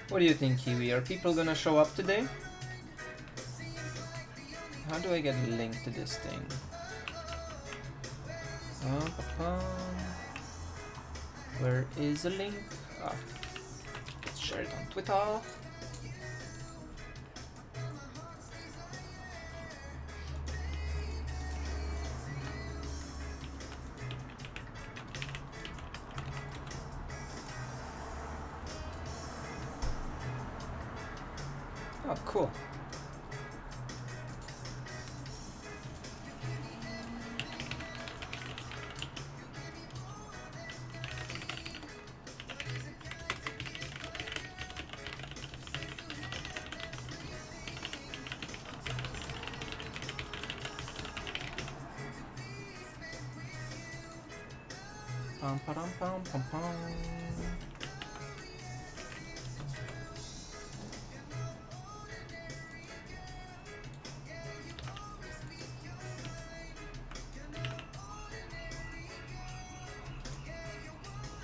What do you think, Kiwi? Are people gonna show up today? How do I get a link to this thing? Where is the link? Let's share it on Twitter. Oh, cool. Pam pam pam pam pam.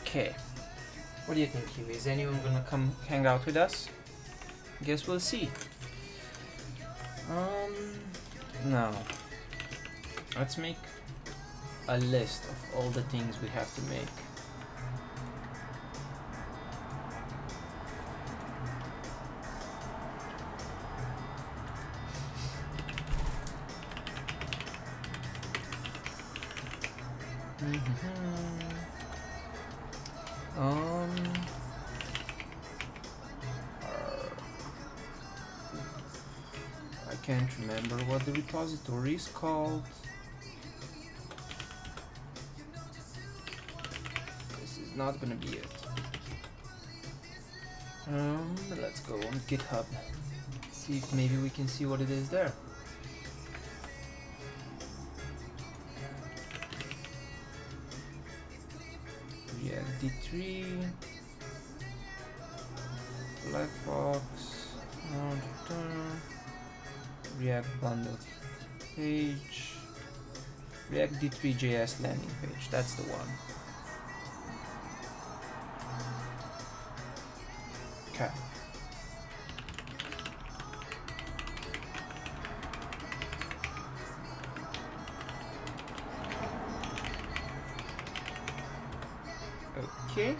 Okay, what do you think, Kiwi? Is anyone gonna come hang out with us? Guess we'll see. Now, let's make a list of all the things we have to make. I can't remember what the repository is called. This is not gonna be it. Let's go on GitHub. See if maybe we can see what it is there. React+D3, Blackbox, React bundle page, React+D3.js landing page. That's the one. Okay. Okay.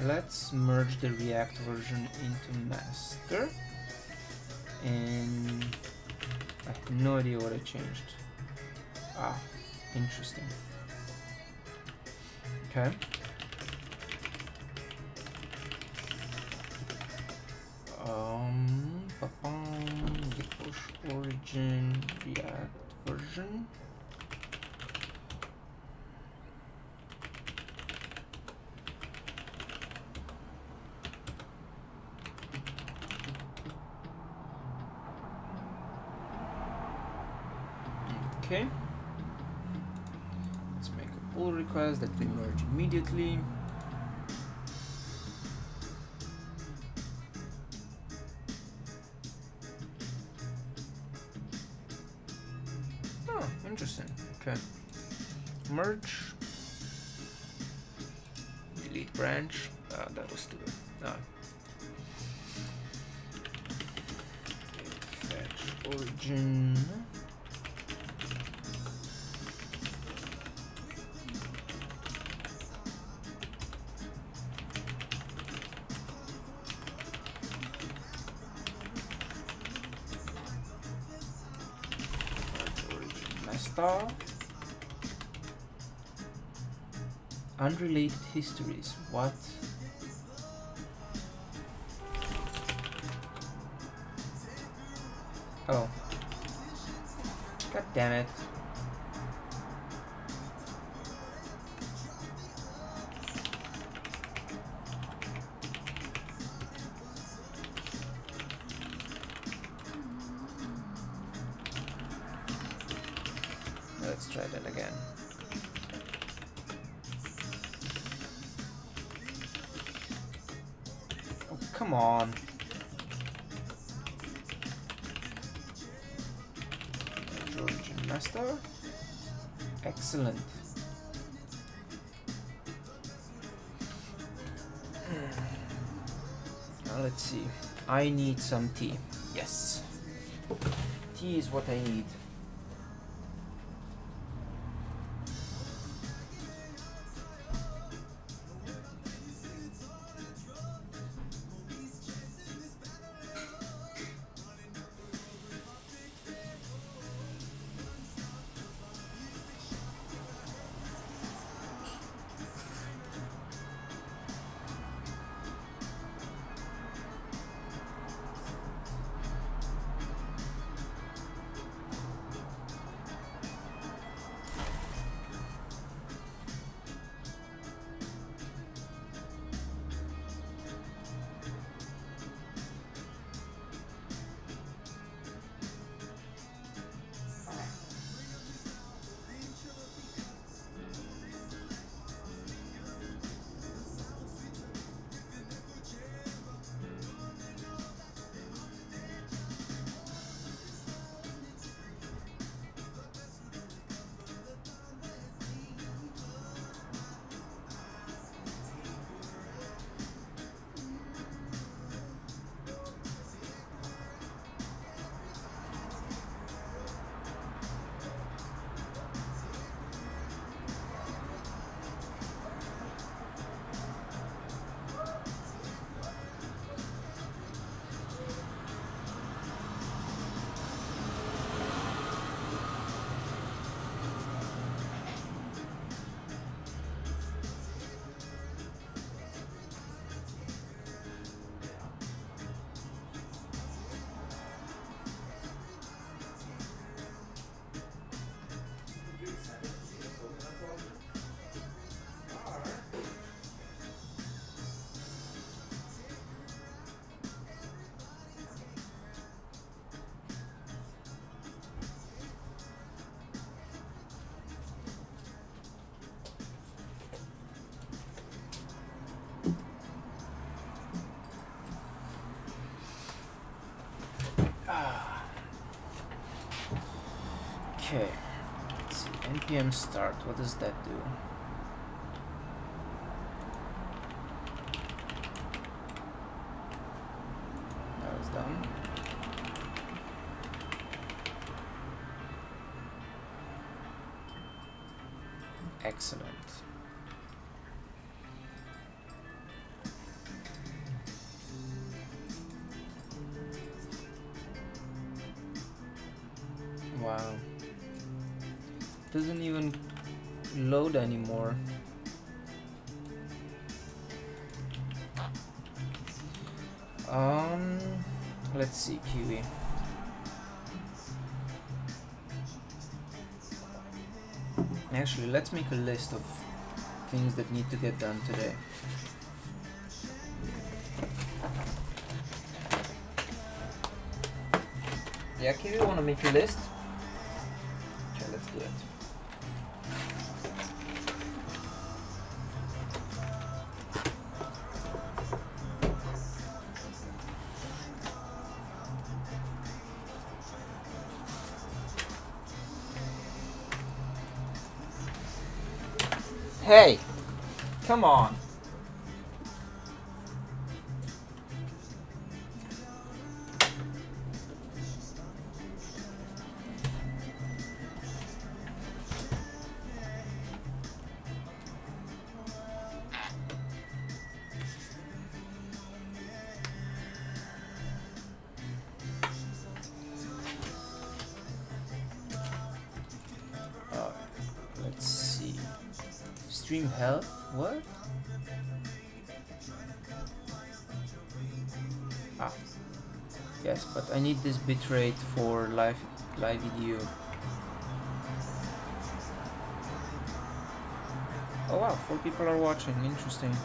Let's merge the React version into master, and I have no idea what I changed. Ah, interesting. Okay. Git push origin React version. Okay. Let's make a pull request that we merge immediately. Oh, interesting. Okay. Merge. Delete branch. That was stupid. No. Fetch origin. Unrelated histories. What? Oh. God damn it. Let's try that again. Oh, come on. Origin master. Excellent. Now let's see. I need some tea. Yes. Tea is what I need. Okay, let's see, npm start, what does that do? That was done. Excellent. Wow. Doesn't even load anymore. Let's see, Kiwi. Actually, let's make a list of things that need to get done today. Yeah, Kiwi, wanna make a list? Okay, let's do it. Hey, come on. Let's see. Stream health? What? Ah. Yes, but I need this bitrate for live video. Oh wow, 4 people are watching. Interesting.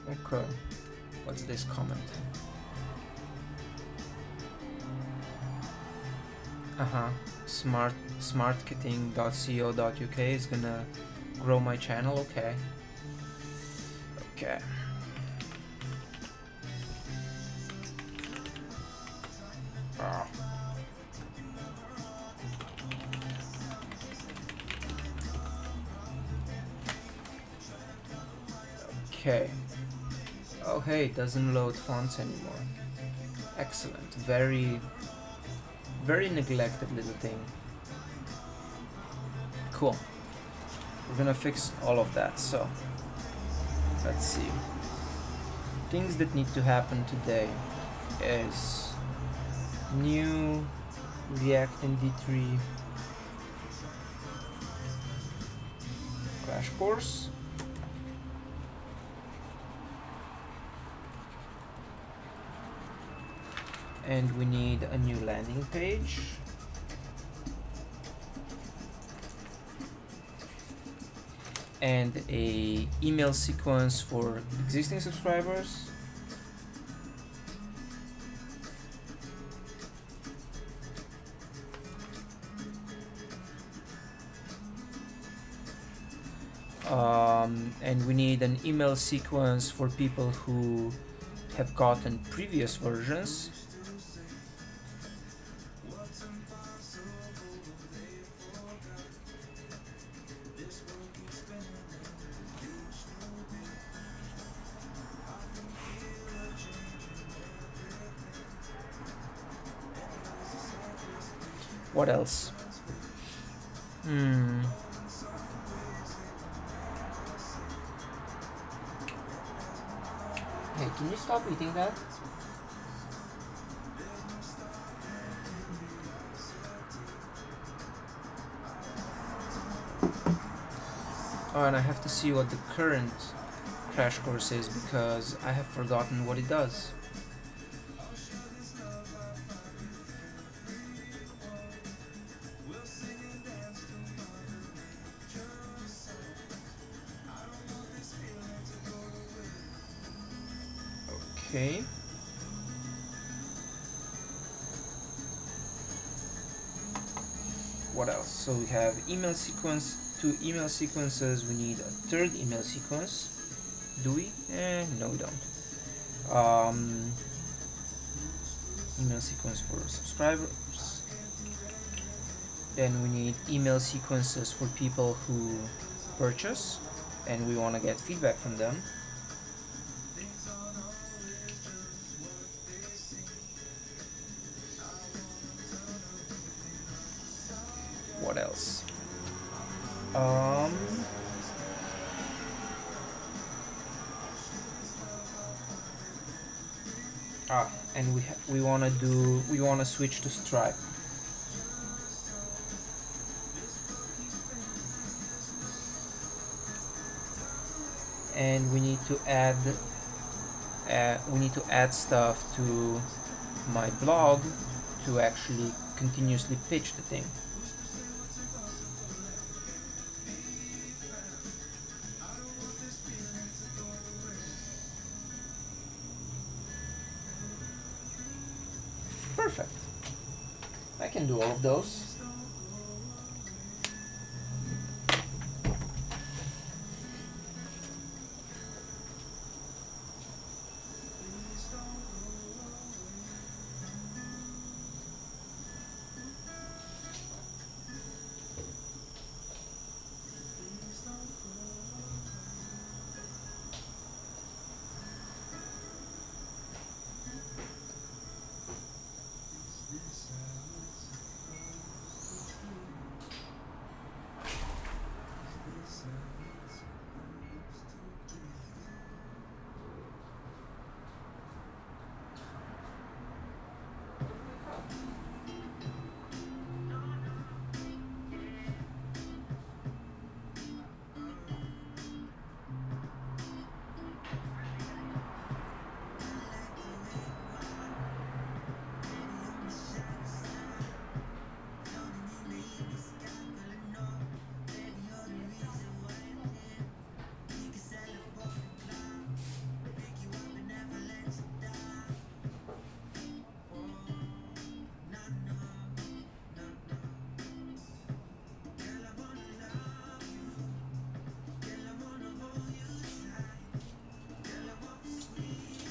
Okay. What's this comment? smartmarketing.co.uk is gonna grow my channel. Okay. Ah. Okay. Oh hey, it doesn't load fonts anymore. Excellent. Very neglected little thing. Cool. We're gonna fix all of that, so let's see. Things that need to happen today is new React and D3 crash course. And we need a new landing page. And a email sequence for existing subscribers. And we need an email sequence for people who have gotten previous versions. What else? Hey, can you stop eating that? Oh, and I have to see what the current crash course is because I have forgotten what it does. Okay. What else? So we have email sequence, 2 email sequences. We need a 3rd email sequence. Do we? No, we don't. Email sequence for subscribers. Then we need email sequences for people who purchase, and we want to get feedback from them. What else? And we wanna switch to Stripe. And we need to add stuff to my blog to actually continuously pitch the thing. Perfect. I can do all of those.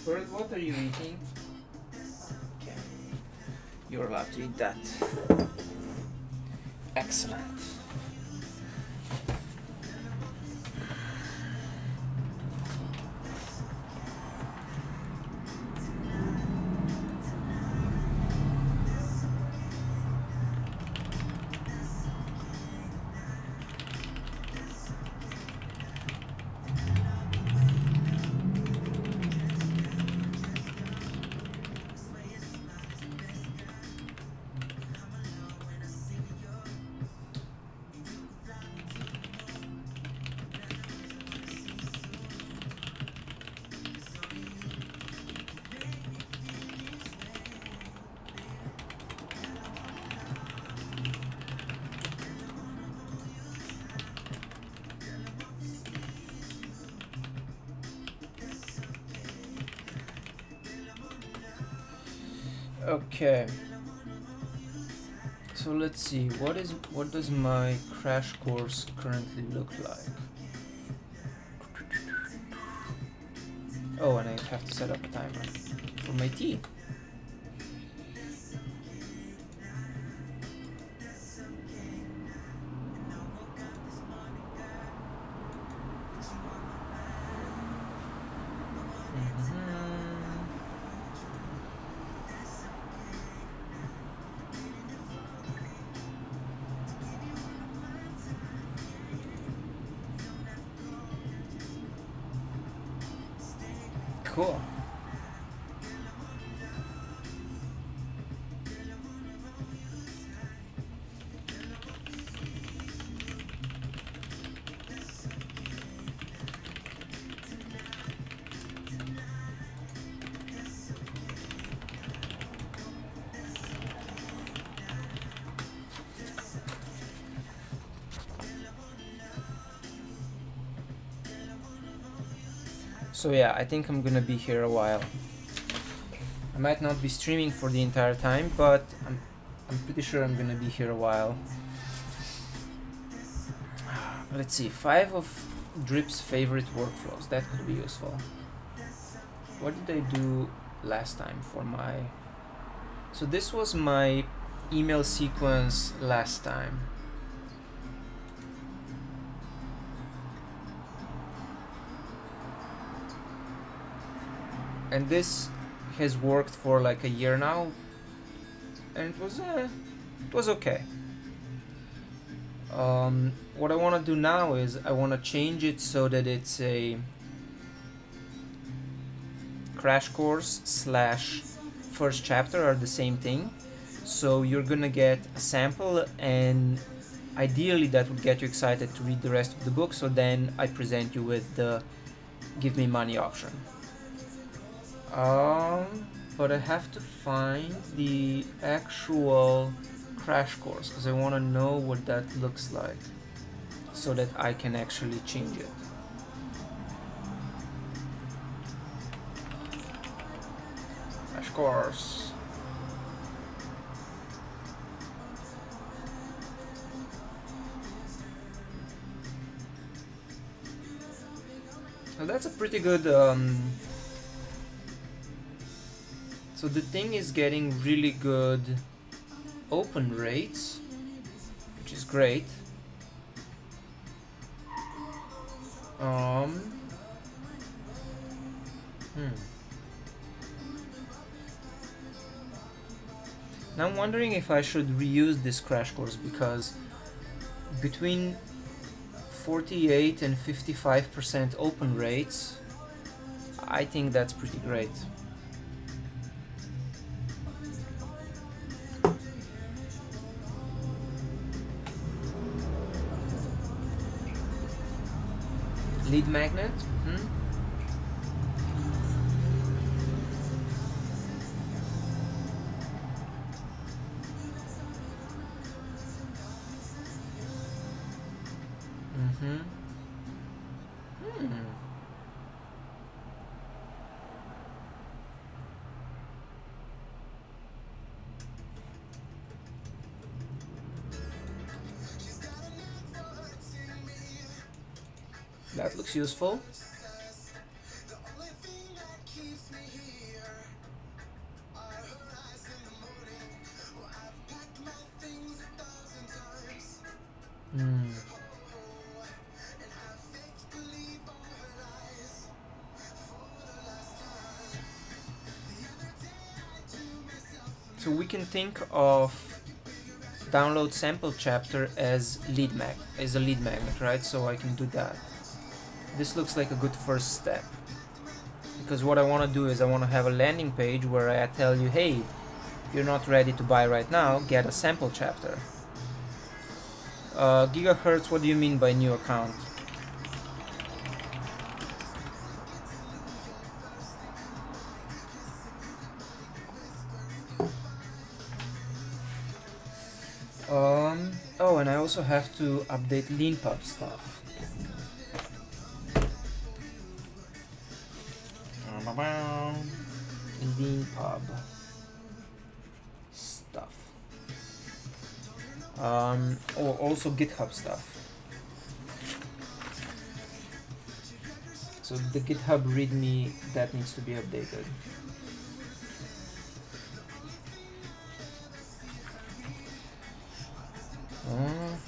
Bird, what are you eating? Okay. You're allowed to eat that. Excellent. Okay, so let's see, what does my crash course currently look like? Oh, and I have to set up a timer for my tea. Cool. So yeah, I think I'm gonna be here a while. I might not be streaming for the entire time, but I'm pretty sure I'm gonna be here a while. Let's see, 5 of Drip's favorite workflows. That could be useful. What did I do last time for my... So this was my email sequence last time. And this has worked for like a year now, and it was okay. What I want to do now is I want to change it so that it's a crash course slash first chapter are the same thing. So you're gonna get a sample, and ideally that would get you excited to read the rest of the book, so then I present you with the give me money option. But I have to find the actual crash course because I want to know what that looks like so that I can actually change it. Crash course. Well, that's a pretty good so the thing is getting really good open rates, which is great. Now I'm wondering if I should reuse this crash course, because between 48 and 55% open rates, I think that's pretty great. Lead magnet? That looks useful. So we can think of download sample chapter as a lead magnet, right? So I can do that. This looks like a good first step, because what I want to do is I want to have a landing page where I tell you, hey, if you're not ready to buy right now, get a sample chapter. Gigahertz, what do you mean by new account? Oh, and I also have to update leanpub stuff. Leanpub stuff. Or also GitHub stuff. So the GitHub README, that needs to be updated.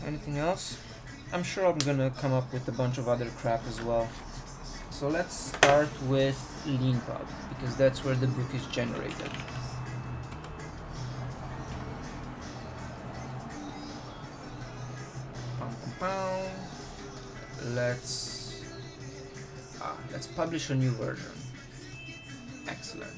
Anything else? I'm sure I'm gonna come up with a bunch of other crap as well. So let's start with leanpub, because that's where the book is generated. Let's publish a new version. Excellent.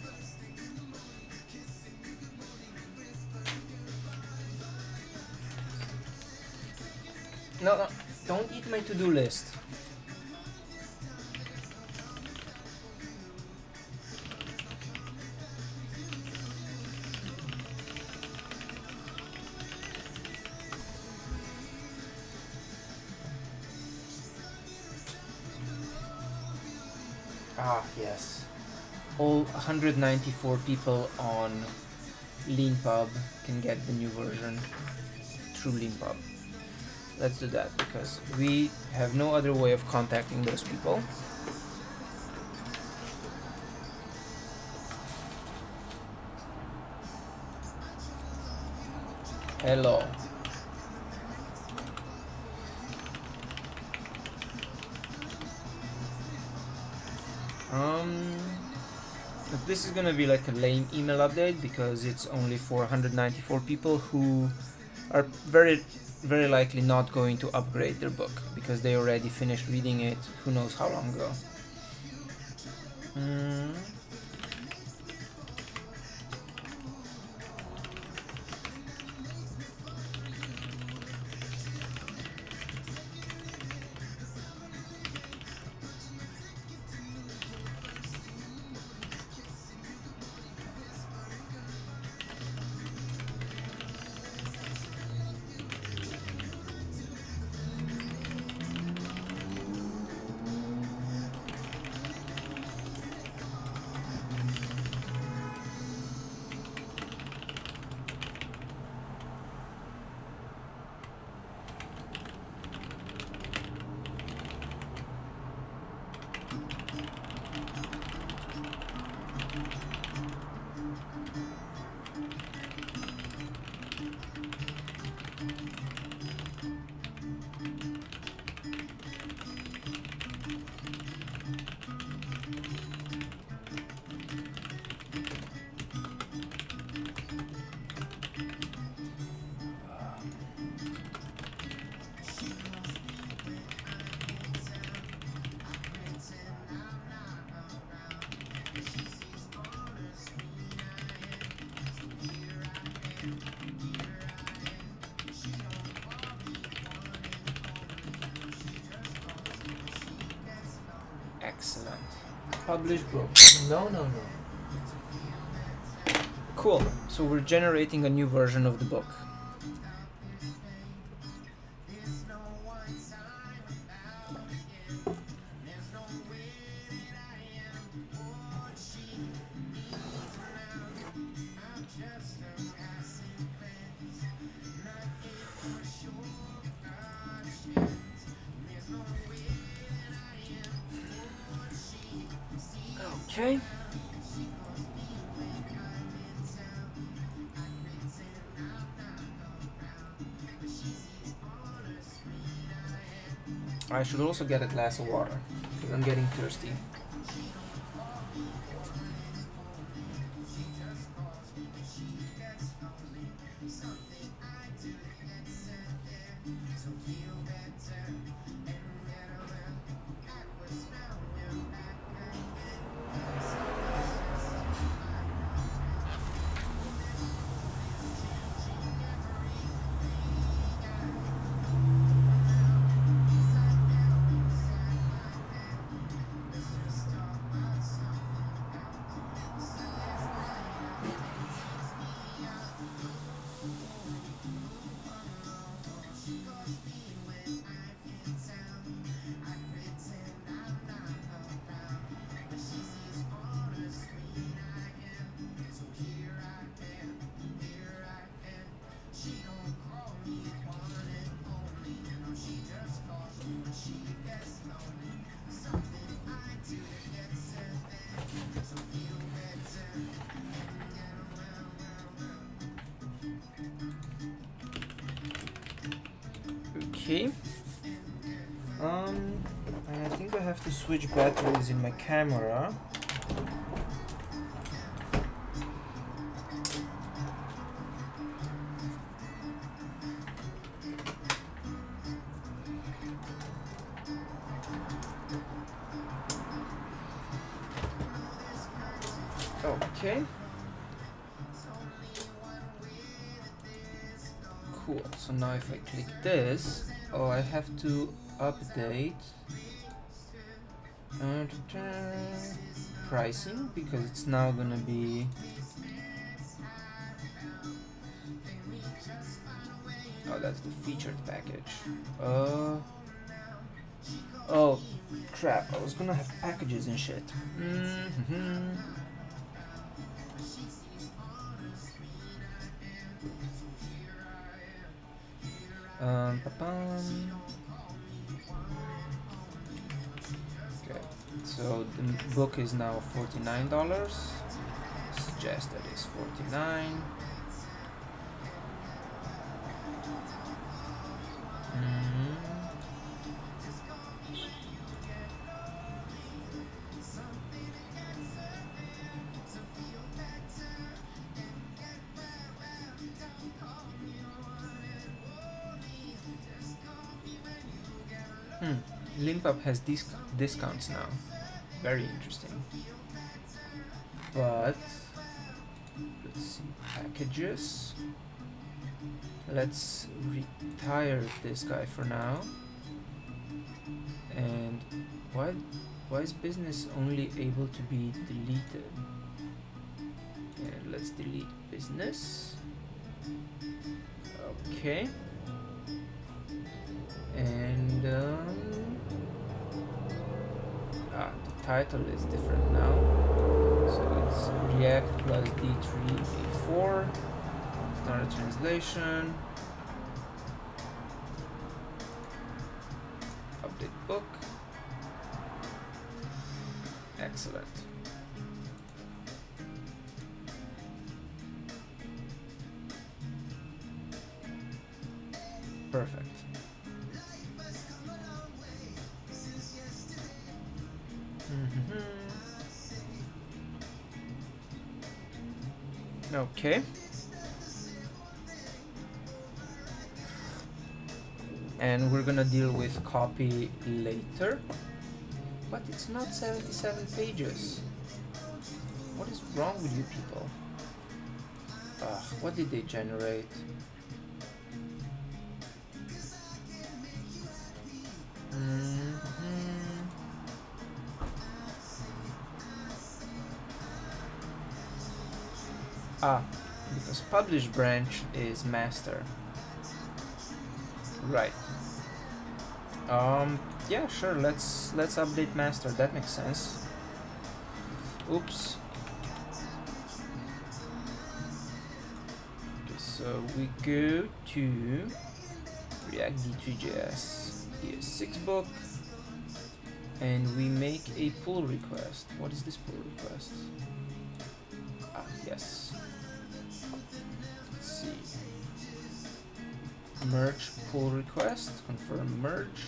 No, don't eat my to-do list. Ah, yes. All 194 people on leanpub can get the new version through leanpub. Let's do that, because we have no other way of contacting those people. Hello. This is gonna be like a lame email update, because it's only for 194 people who are very likely not going to upgrade their book, because they already finished reading it who knows how long ago. Excellent. Publish book. No. Cool. So we're generating a new version of the book. Okay. I should also get a glass of water, because I'm getting thirsty. Okay. And I think I have to switch batteries in my camera. Okay. Cool. So now if I click this, oh, I have to update pricing because it's now gonna be that's the featured package. Oh crap, I was gonna have packages and shit. Okay, so the book is now $49. Suggested is $49. Limpub has discounts now. Very interesting. But let's see, packages. Let's retire this guy for now. And why is business only able to be deleted? And let's delete business. Okay. And the title is different now. So it's React+D3v4. It's not a translation. Update book. Excellent. Perfect. Okay. And we're gonna deal with copy later. But it's not 77 pages. What is wrong with you people? What did they generate? Because publish branch is master. Right. Yeah, sure, let's update master. That makes sense. Oops. Okay, so we go to React+D3.js ES6 book and we make a pull request. What is this pull request? Yes. Let's see. Merge pull request. Confirm merge.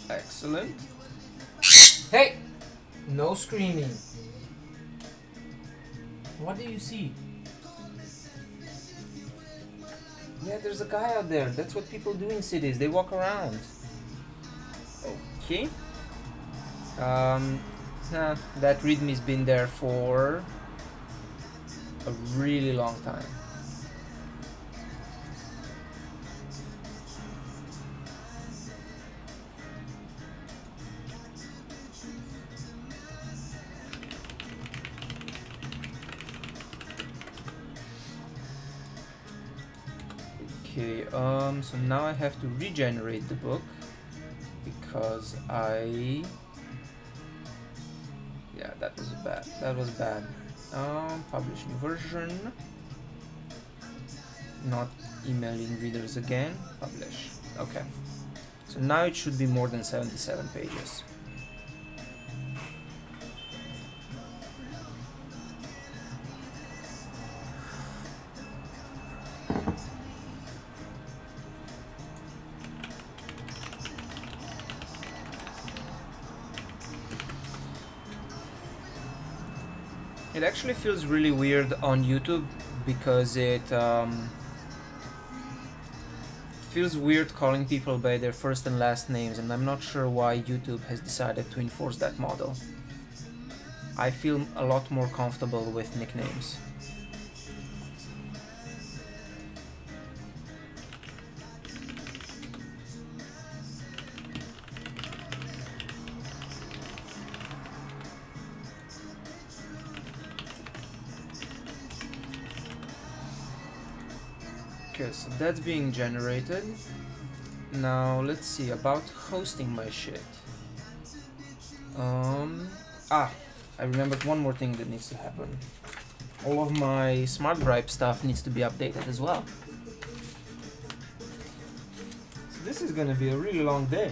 Excellent. Hey! No screaming. What do you see? Yeah, there's a guy out there. That's what people do in cities. They walk around. Okay. That readme's been there for a really long time. Okay, so now I have to regenerate the book because yeah, that was bad. Publish new version. Not emailing readers again. Publish. Okay. So now it should be more than 77 pages. It actually feels really weird on YouTube because it feels weird calling people by their first and last names, and I'm not sure why YouTube has decided to enforce that model. I feel a lot more comfortable with nicknames. Okay, so that's being generated. Now let's see about hosting my shit. I remembered one more thing that needs to happen. All of my smart bribe stuff needs to be updated as well. So this is gonna be a really long day.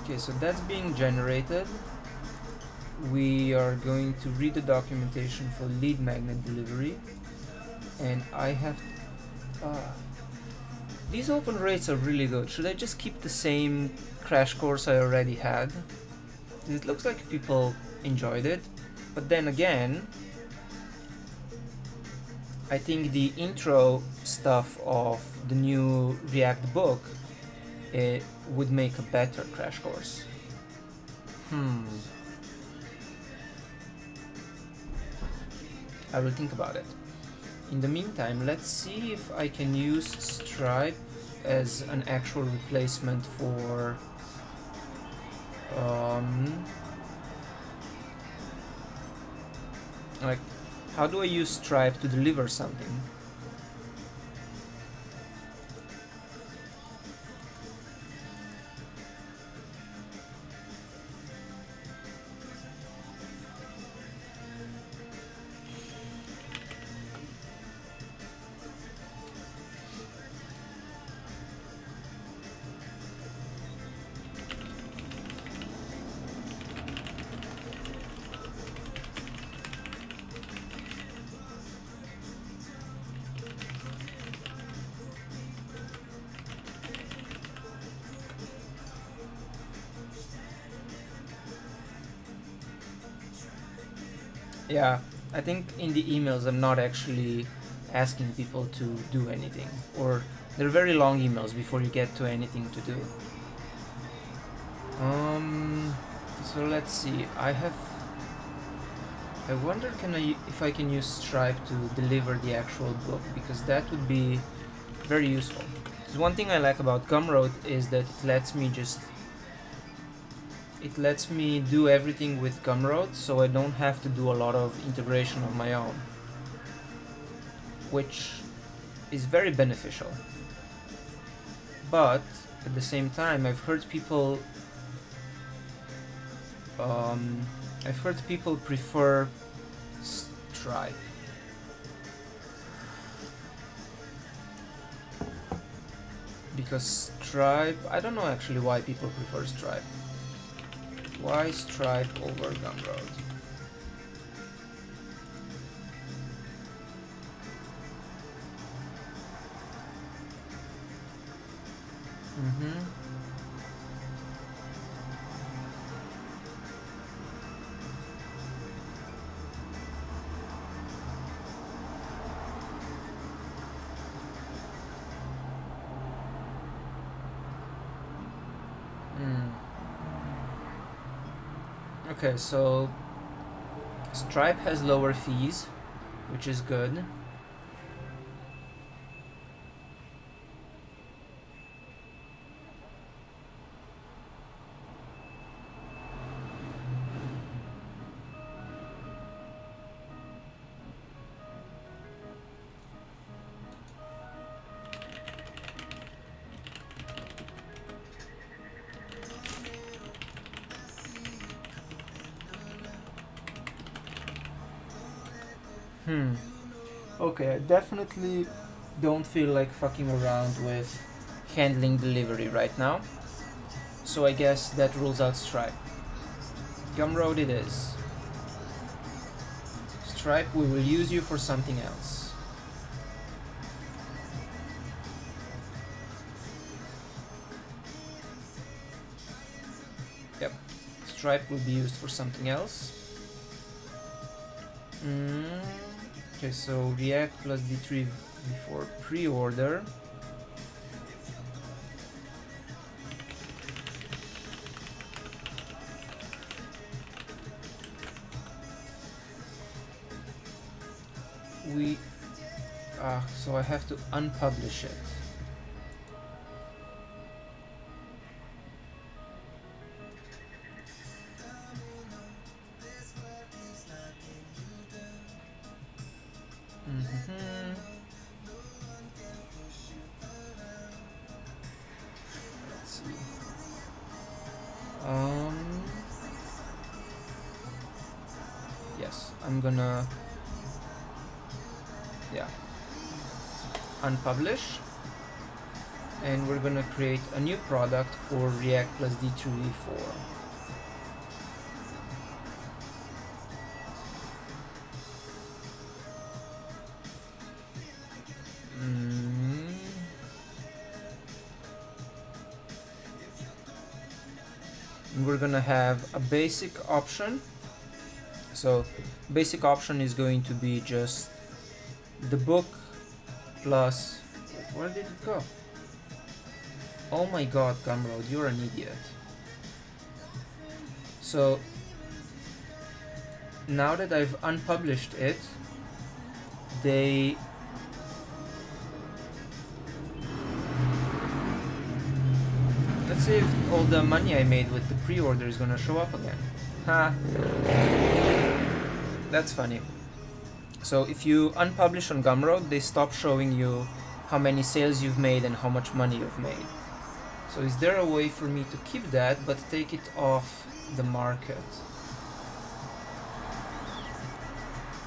Okay, so that's being generated. We are going to read the documentation for lead magnet delivery, and I have these open rates are really good. Should I just keep the same crash course I already had? It looks like people enjoyed it, but then again, I think the intro stuff of the new React book, it would make a better crash course. I will think about it. In the meantime, let's see if I can use Stripe as an actual replacement for like, how do I use Stripe to deliver something? Yeah, I think in the emails I'm not actually asking people to do anything, or they're very long emails before you get to anything to do. So let's see. I wonder if I can use Stripe to deliver the actual book, because that would be very useful. Because one thing I like about Gumroad is that it lets me do everything with Gumroad, so I don't have to do a lot of integration of my own, which is very beneficial. But at the same time, I've heard people prefer Stripe. Because Stripe, I don't know actually why people prefer Stripe. Why Stripe over Gumroad? Mm-hmm. Okay, so Stripe has lower fees, which is good. Okay, I definitely don't feel like fucking around with handling delivery right now. So I guess that rules out Stripe. Gumroad it is. Stripe, we will use you for something else. Yep, Stripe will be used for something else. Okay, so React+D3v4 pre-order. So I have to unpublish it. Let's see. Yes, I'm gonna unpublish, and we're gonna create a new product for React+D3v4. We're gonna have a basic option. So basic option is going to be just the book plus, where did it go? Oh my god, Gumroad, you're an idiot. So now that I've unpublished it, let's see if all the money I made with the pre-order is gonna show up again. Ha! That's funny. So if you unpublish on Gumroad, they stop showing you how many sales you've made and how much money you've made. So is there a way for me to keep that but take it off the market?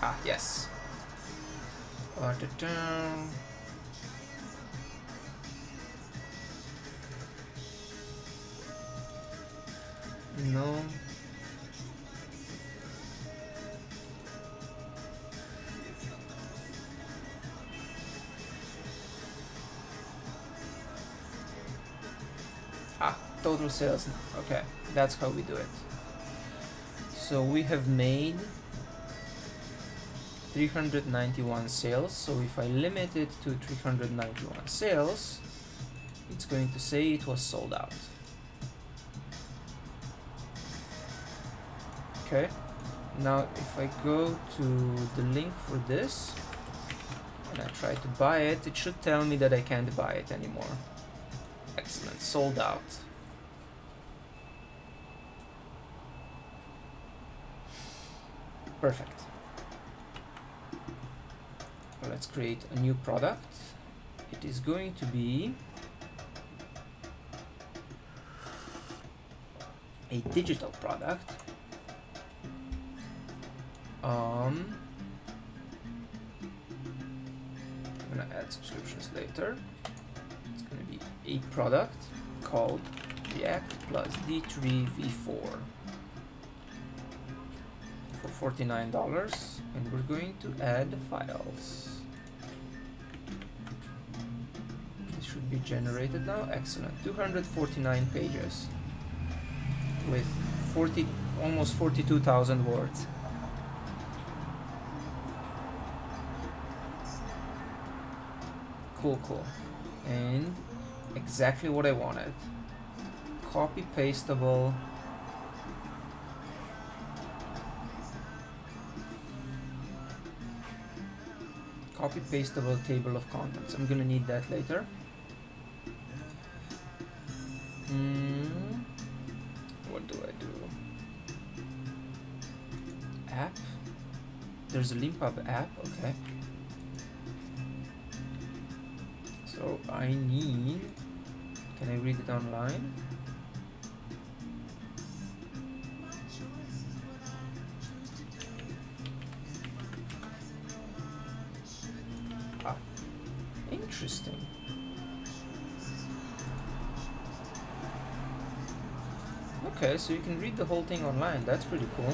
Ah, yes. No. Total sales. Okay, that's how we do it. So we have made 391 sales. So if I limit it to 391 sales, it's going to say it was sold out. Okay, now if I go to the link for this and I try to buy it, it should tell me that I can't buy it anymore. Excellent, sold out. Perfect. Well, let's create a new product. It is going to be a digital product. I'm gonna add subscriptions later. It's gonna be a product called React+D3v4 for $49, and we're going to add files. This should be generated now. Excellent. 249 pages with almost 42,000 words. Cool, cool. And exactly what I wanted. Copy pastable. Copy pastable table of contents. I'm gonna need that later. What do I do? App? There's a LimpUp app, okay. So I need, can I read it online? Ah, interesting. Okay, so you can read the whole thing online. That's pretty cool.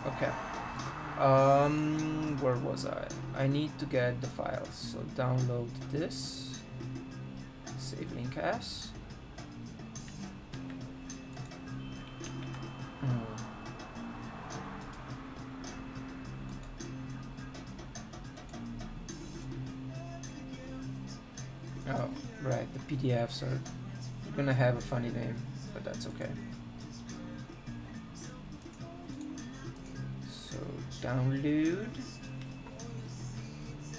Okay. Where was I? I need to get the files. So download this. Save link as. Oh, right. The PDFs are gonna have a funny name, but that's okay. So download,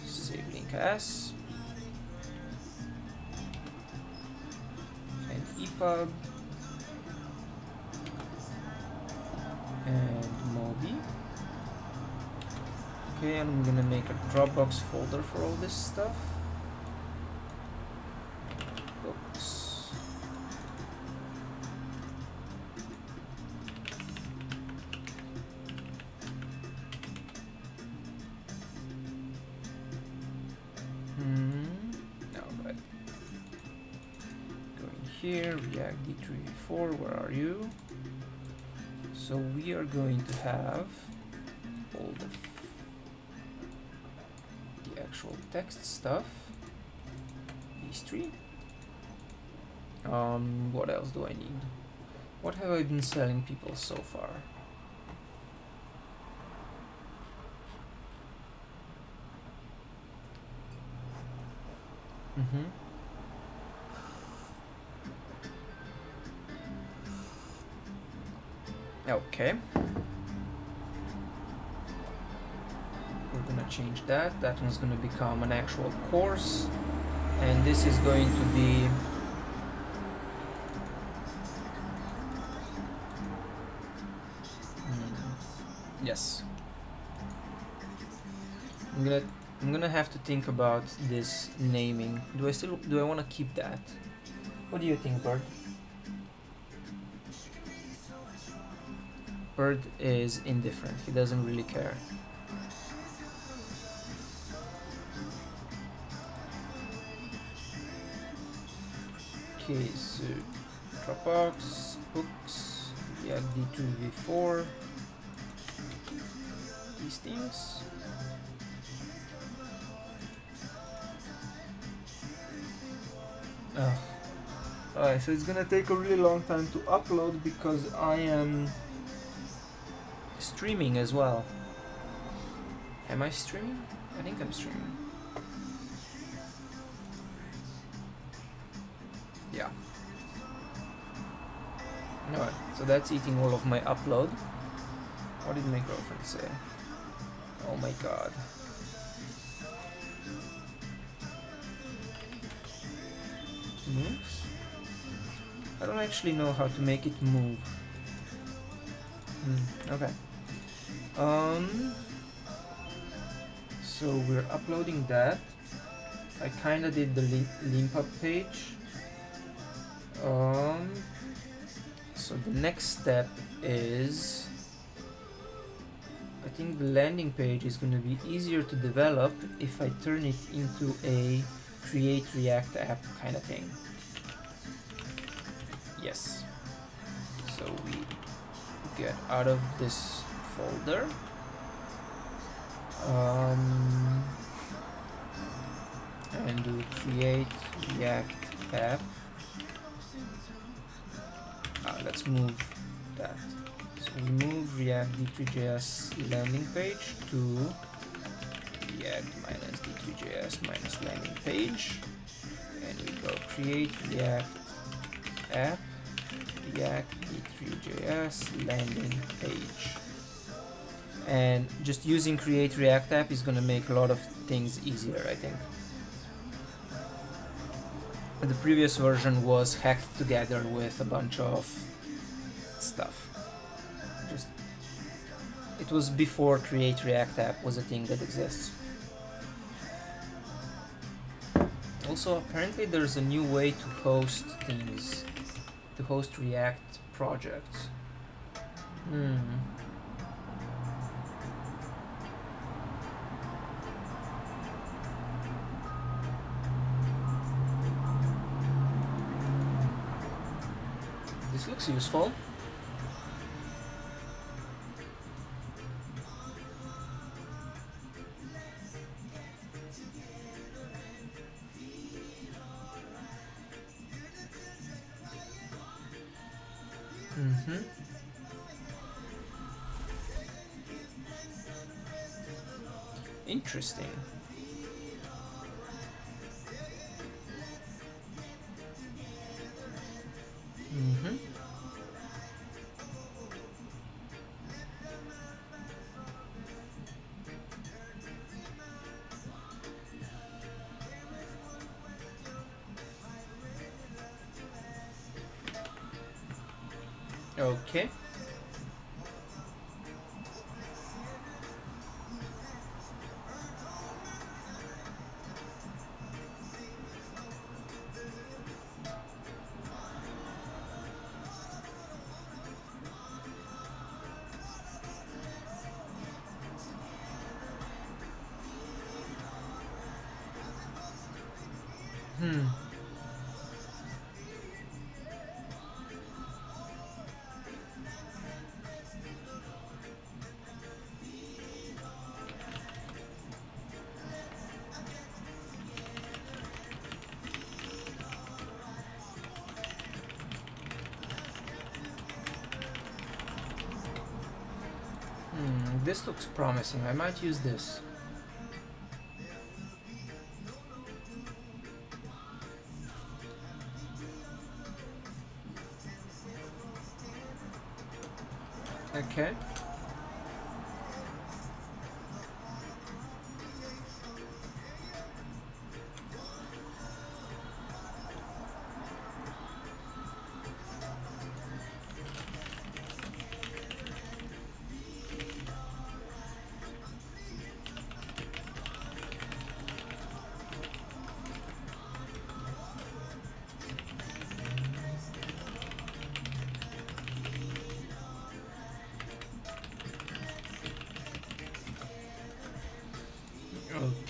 save link as, and EPUB, and Mobi. Okay, and I'm gonna make a Dropbox folder for all this stuff. Books. Alright. Going here, React+D3v4, where are you? So we are going to have all the actual text stuff. These three. What else do I need? What have I been selling people so far? Okay. We're gonna change that. That one's gonna become an actual course, and this is going to be yes. I'm gonna have to think about this naming. Do I want to keep that? What do you think, Bird? Bird is indifferent. He doesn't really care. Okay, so Dropbox, books, React+D3v4, these things. Oh. Alright, so it's gonna take a really long time to upload because I am streaming as well. Am I streaming? I think I'm streaming. Yeah. Alright, so that's eating all of my upload. What did my girlfriend say? Oh my god. Moves? I don't actually know how to make it move. Okay. So we're uploading that. I kinda did the LimpUp page. So the next step is, I think the landing page is going to be easier to develop if I turn it into a create React app kind of thing. Yes. So we get out of this folder. And do create React app. Let's move that. So we move React+D3JS landing page to React-D3JS landing page, and we go create React app React+D3JS landing page. And just using create React app is going to make a lot of things easier, I think. The previous version was hacked together with a bunch of stuff. It was before create React app was a thing that exists. Also, apparently there's a new way to host things, to host React projects. This looks useful. Interesting. Okay. This looks promising. I might use this. Okay.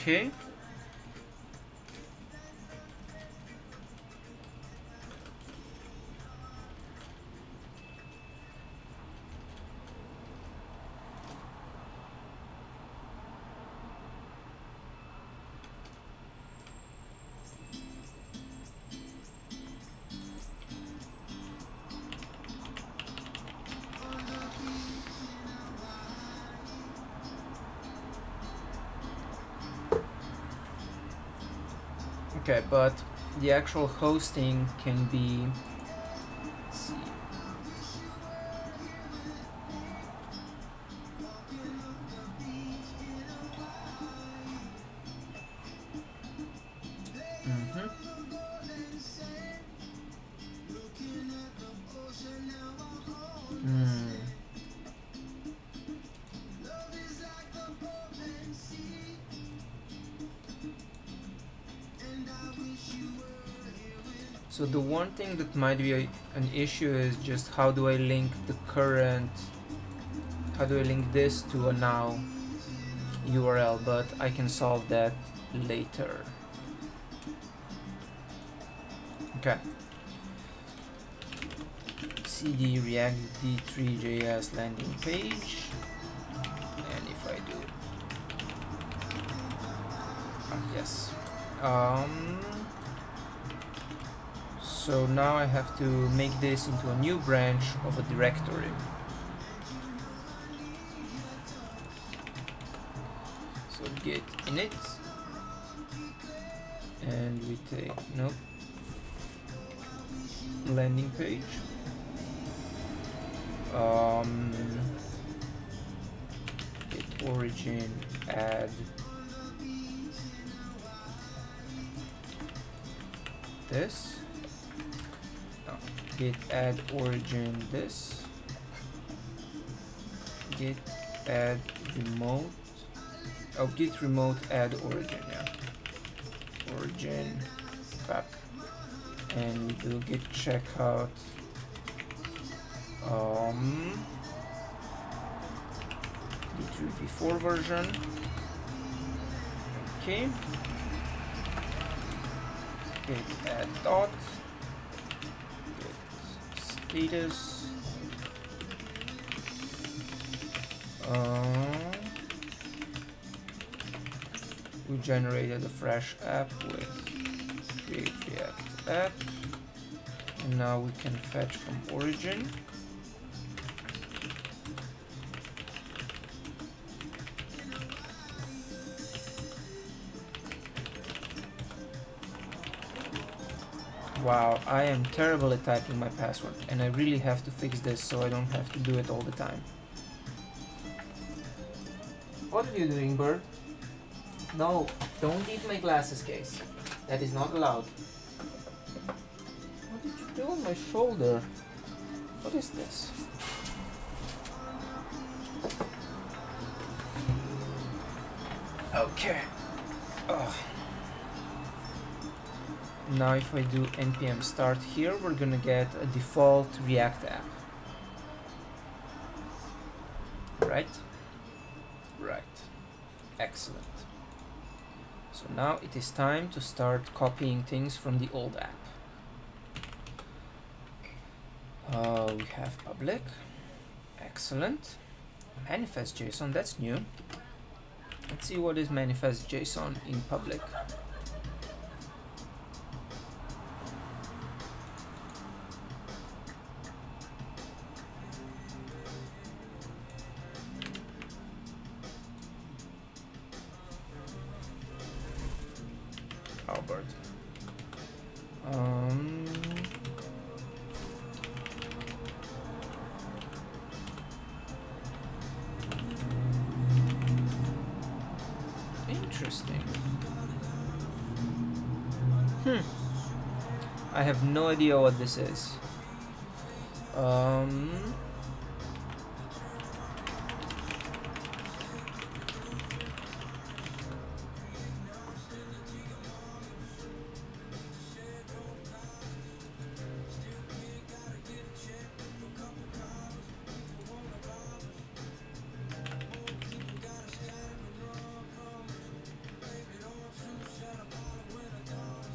Okay. Okay, but the actual hosting can be, let's see. So the one thing that might be an issue is just how do I link the current, how do I link this to a now URL, but I can solve that later. cd React+D3 landing page, and if I do yes, so now I have to make this into a new branch of a directory. So git init, and we take landing page, git origin, add this, git add origin this, git add remote, git remote add origin, origin back, and we do git checkout D3v4 version. Okay, git add dot, git status, we generated a fresh app with create React app, and now we can fetch from origin. Wow, I am terrible at typing my password, and I really have to fix this so I don't have to do it all the time. What are you doing, bird? No, don't eat my glasses case. That is not allowed. What did you do on my shoulder? What is this? Okay. Oh. Now if I do npm start here, we're gonna get a default React app. Right? Right. Excellent. So now it is time to start copying things from the old app. We have public. Excellent. Manifest JSON, that's new. Let's see what is manifest JSON in public. Albert. Interesting. I have no idea what this is.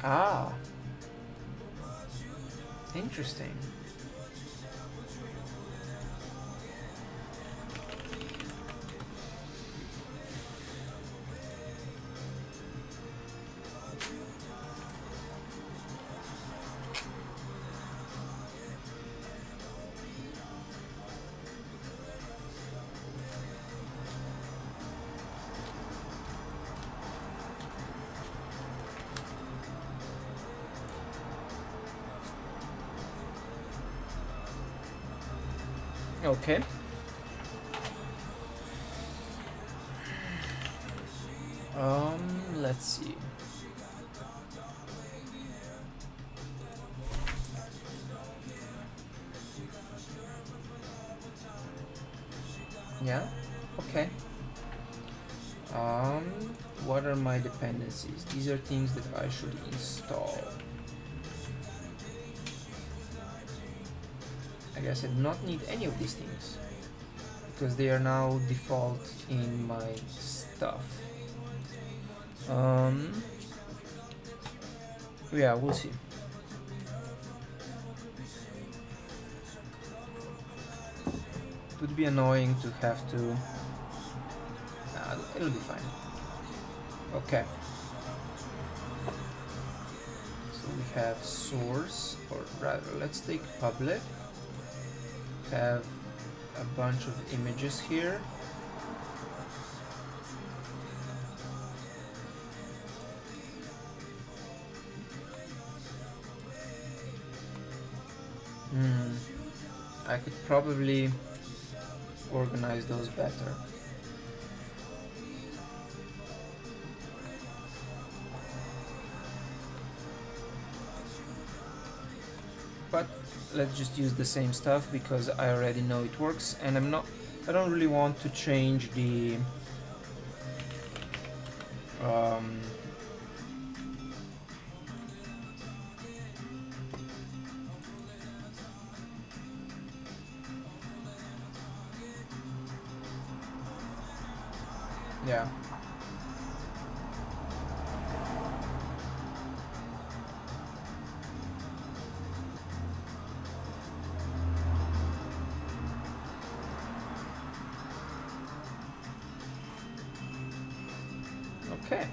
Ah, interesting. Okay. Let's see. Yeah, okay. What are my dependencies? These are things that I should install. I guess I do not need any of these things because they are now default in my stuff. Yeah, we'll see. would be annoying to have to... it'll be fine. Okay. So we have source, or rather, let's take public. Have a bunch of images here. I could probably organize those better. But let's just use the same stuff because I already know it works, and I don't really want to change the yeah. Okay.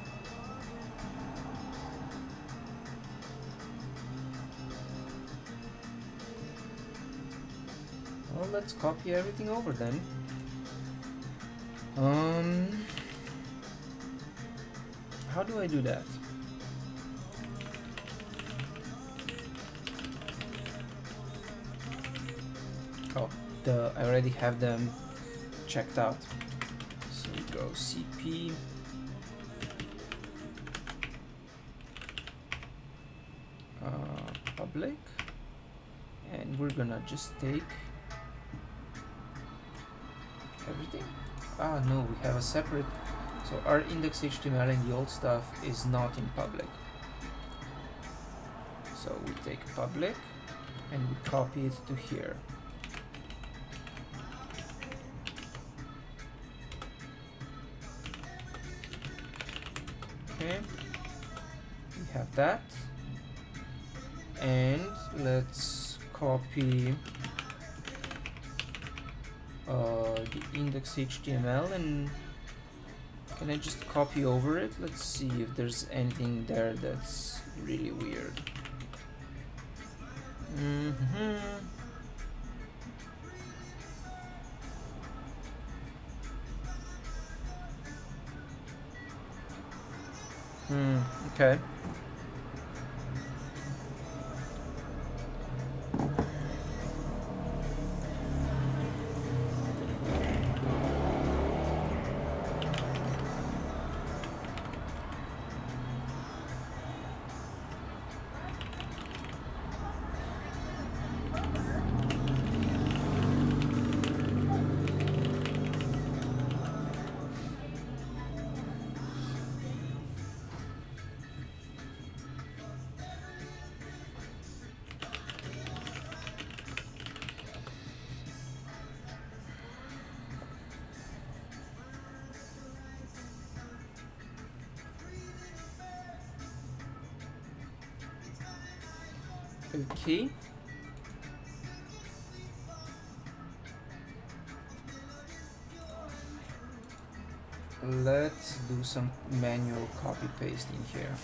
Well, let's copy everything over then. How do I do that? Oh, I already have them checked out. So we go CP. Public, and we're gonna just take everything. Ah, no, we have a separate. So our index.html and the old stuff is not in public. So we take public and we copy it to here. Okay, we have that. And let's copy the index.html, and can I just copy over it? Let's see if there's anything there that's really weird. Okay. Okay. Let's do some manual copy paste in here.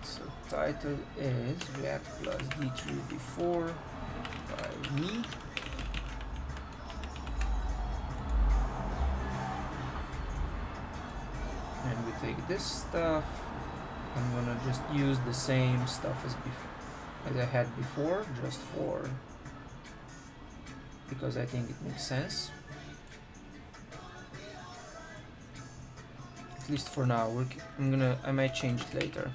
So title is React+D3v4 by me. And we take this stuff. I'm gonna just use the same stuff as I had before, just because I think it makes sense. At least for now. I might change it later.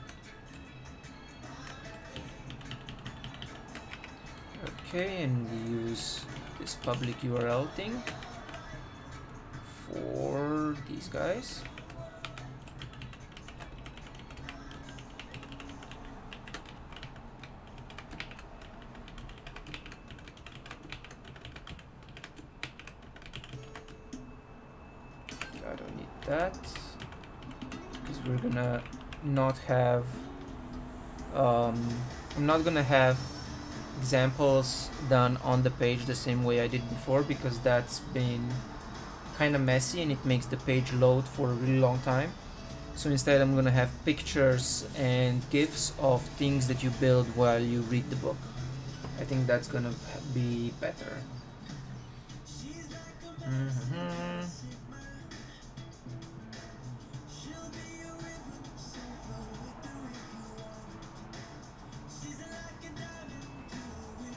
Okay, and we use this public URL thing for these guys. that, because we're gonna not have I'm not gonna have examples done on the page the same way I did before, because that's been kind of messy and it makes the page load for a really long time. So instead I'm gonna have pictures and GIFs of things that you build while you read the book. I think that's gonna be better.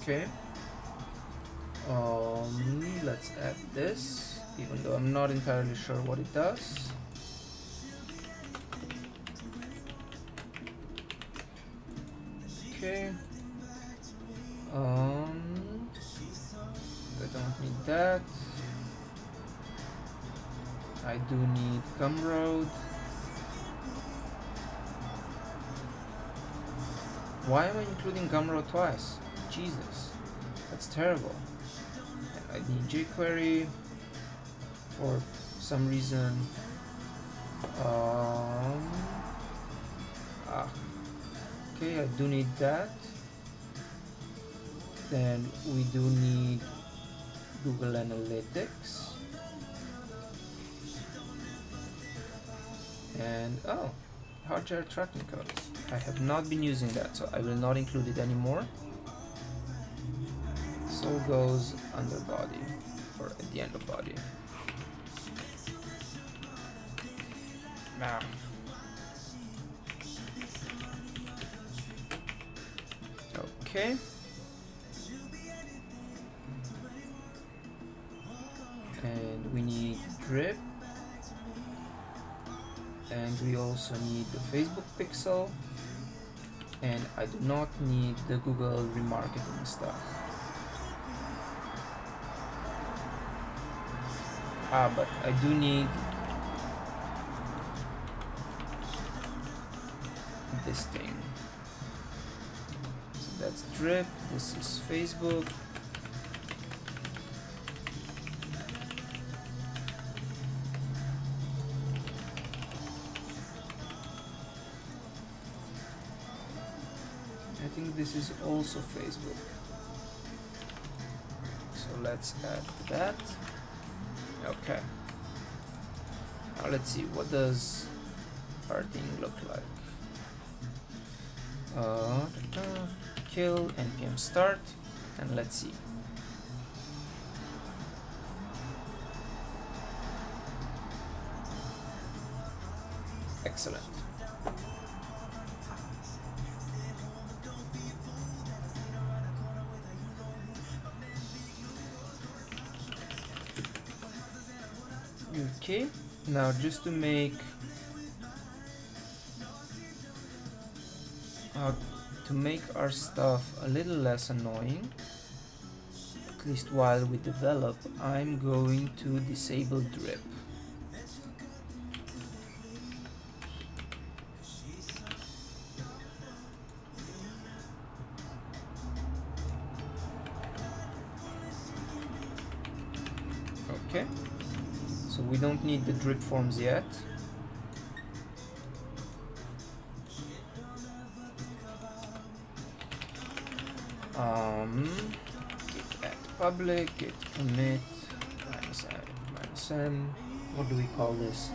Okay. Let's add this, even though I'm not entirely sure what it does. Okay. I don't need that. I do need Gumroad. Why am I including Gumroad twice? Jesus, that's terrible. And I need jQuery for some reason. Okay, I do need that. Then we do need Google Analytics. And Hotjar tracking code. I have not been using that, so I will not include it anymore. So goes under body, or at the end of body. Now. Okay. And we need drip. And we also need the Facebook pixel. And I do not need the Google remarketing stuff. But I do need this thing. So that's drip, this is Facebook. I think this is also Facebook. So let's add that. Okay. Now let's see, what does our thing look like? Kill npm start, and let's see. Excellent. Okay, now just to make our stuff a little less annoying, at least while we develop, I'm going to disable drip. Okay. So we don't need the drip forms yet. Git add public, git commit, -n, what do we call this?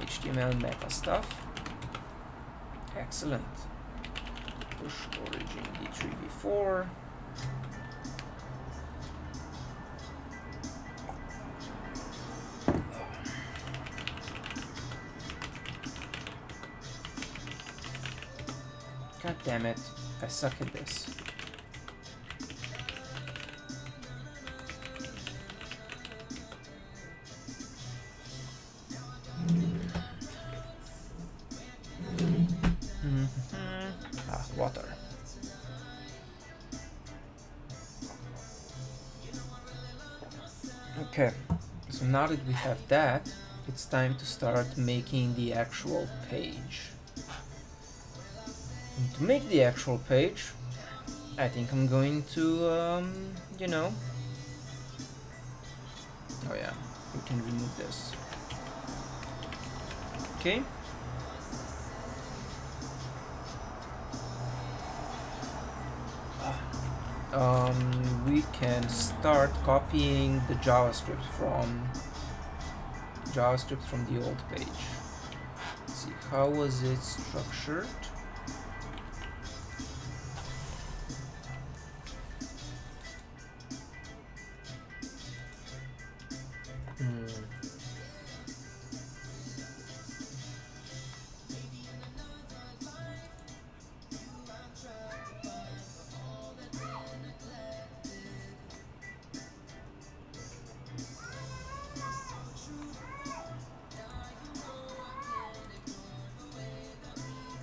HTML meta stuff. Excellent. Push origin D3v4. God damn it, I suck at this. Water. Okay, so now that we have that, it's time to start making the actual page. And to make the actual page, I think I'm going to, you know, oh yeah, we can remove this. Okay. We can start copying the JavaScript from the old page. Let's see, how was it structured?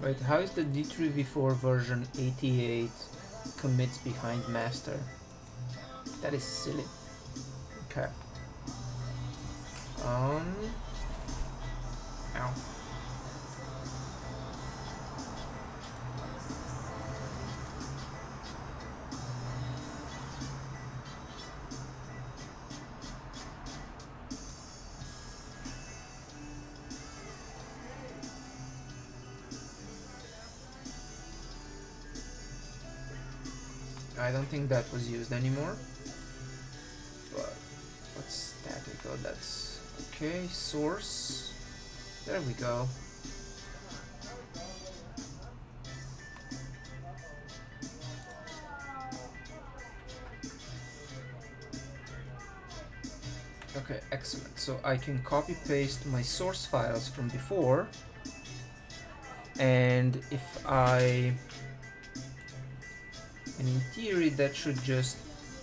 Right, how is the D3v4 version 88 commits behind master? That is silly. Okay. Ow. I don't think that was used anymore. But what's static? Oh, that's okay. Source. There we go. Okay, excellent. So I can copy paste my source files from before, and in theory that should just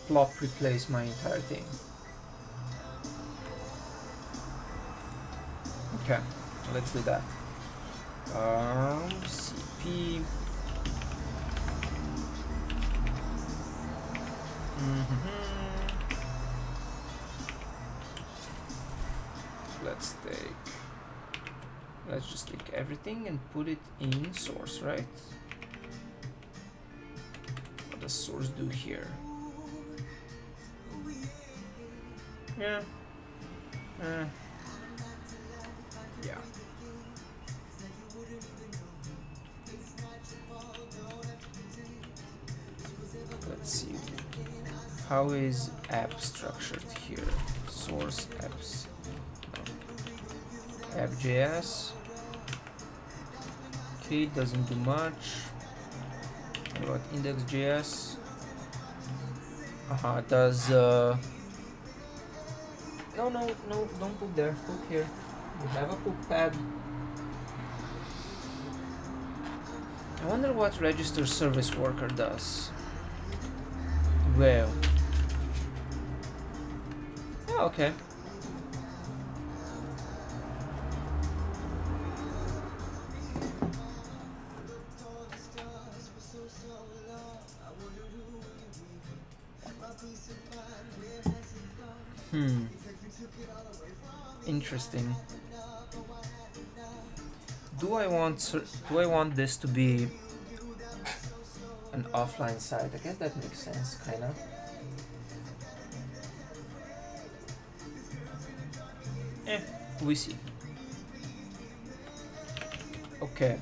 plop replace my entire thing. Okay, let's do that. CP. Let's just take everything and put it in source, right? What does source do here? Yeah. Yeah. Let's see. How is app structured here? Source apps. App.js. Okay, doesn't do much. What about index.js? Does no, don't put there. Put here. You have a poop pad. I wonder what register service worker does. Well. Oh, okay. Interesting. Do I want this to be an offline site? I guess that makes sense, kinda. We see. Okay.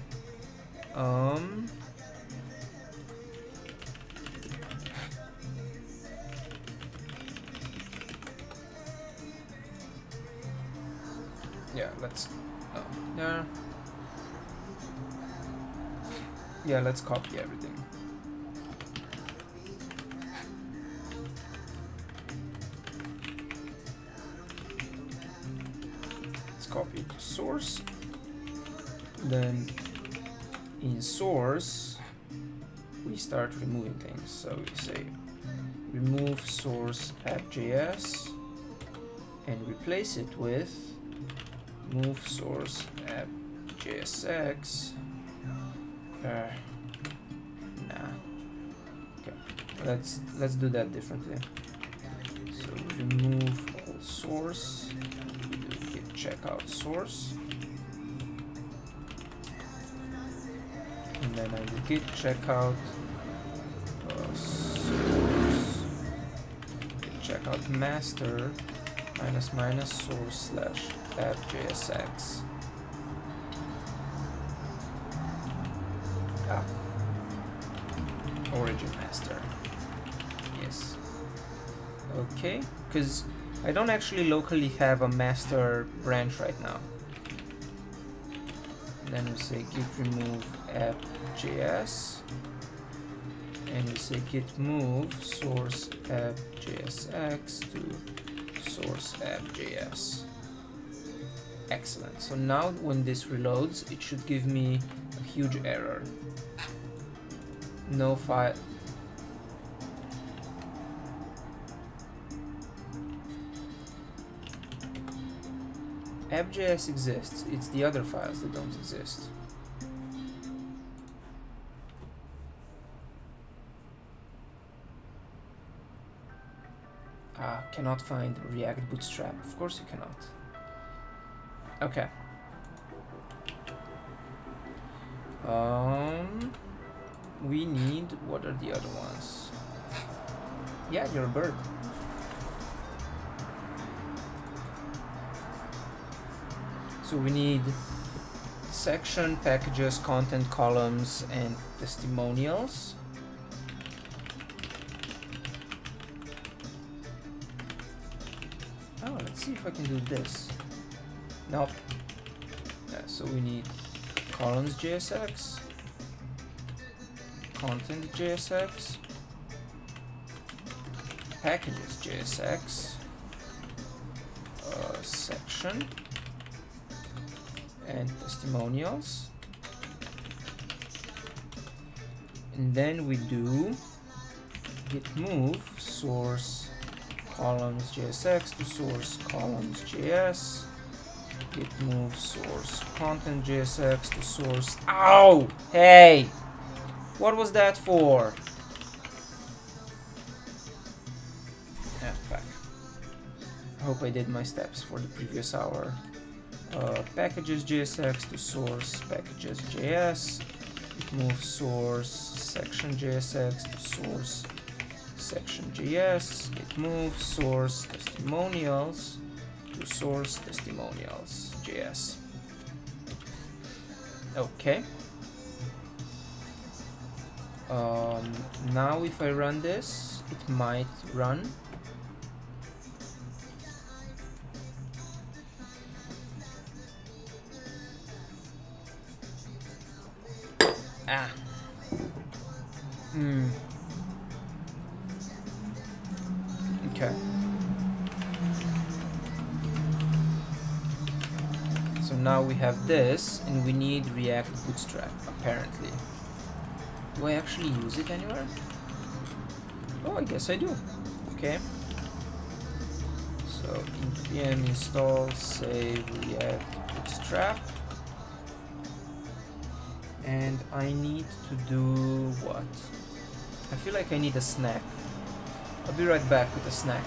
Yeah, let's yeah, let's copy everything. Let's copy it to source. Then in source we start removing things. So we say remove source app.js and replace it with move source app.jsx. Nah. Okay, let's do that differently. So remove all source. We do git checkout source, and then I do git checkout source. Git checkout master ---- source /app.jsx. Ah, origin master. Yes. Okay, because I don't actually locally have a master branch right now. Then we say git remove app.js, and we say git move source app.jsx to source app.js. Excellent. So now when this reloads, it should give me a huge error. No file. App.js exists, it's the other files that don't exist. Cannot find React Bootstrap. Of course you cannot. Okay. We need, what are the other ones? Yeah, you're a bird. So we need section, packages, content, columns, and testimonials. Oh, let's see if I can do this. Nope. Yeah, so we need columns JSX, content JSX, packages JSX, section, and testimonials. And then we do git move source columns JSX to source columns JS, git move source content JSX to source. Ow! Hey! What was that for? Back. I hope I did my steps for the previous hour. Packages JSX to source packages JS, git move source section JSX to source section JS, git move source testimonials to source testimonials JS. Okay. Now if I run this, it might run. Ah. Okay. So now we have this, and we need React Bootstrap, apparently. Do I actually use it anywhere? Oh, I guess I do. Okay. So npm install save React Bootstrap. And I need to do what? I feel like I need a snack. I'll be right back with a snack.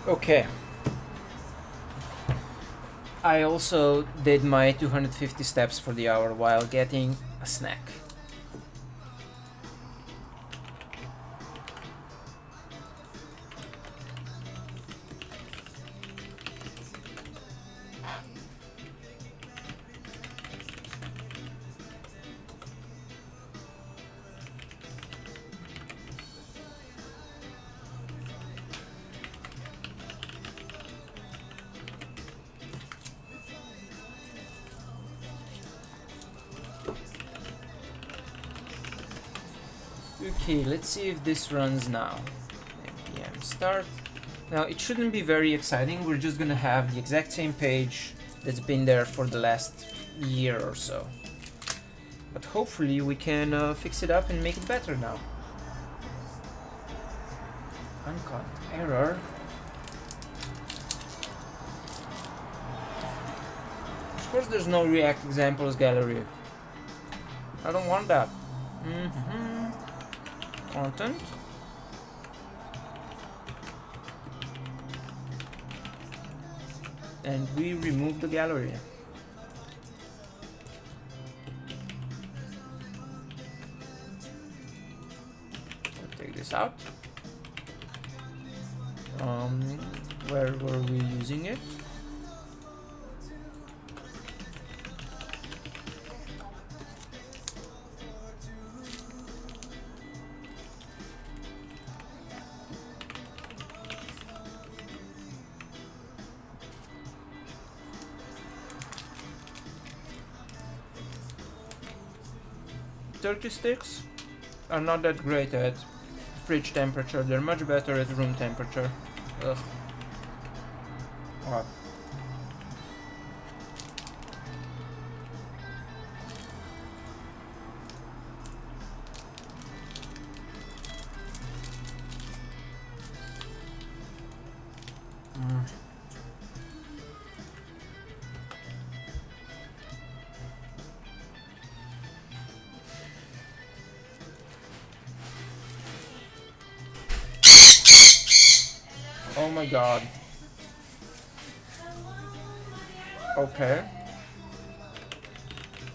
Okay. I also did my 250 steps for the hour while getting a snack. Okay, let's see if this runs now. npm start. Now it shouldn't be very exciting, we're just gonna have the exact same page that's been there for the last year or so. But hopefully we can fix it up and make it better now. Uncaught error. Of course there's no React examples gallery. I don't want that. Content. And we remove the gallery. I'll take this out. Where were we using it? Turkey sticks are not that great at fridge temperature, they're much better at room temperature. Ugh. What? Oh my god. Okay.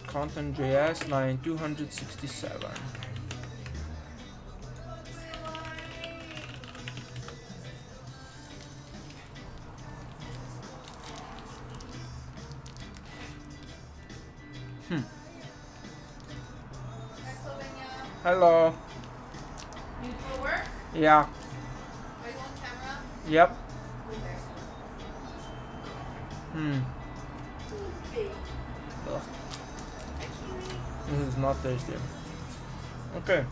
Content.js line 267. Hello. You do work? Yeah. Are you on camera? Yep. Ugh. This is not tasty. Okay.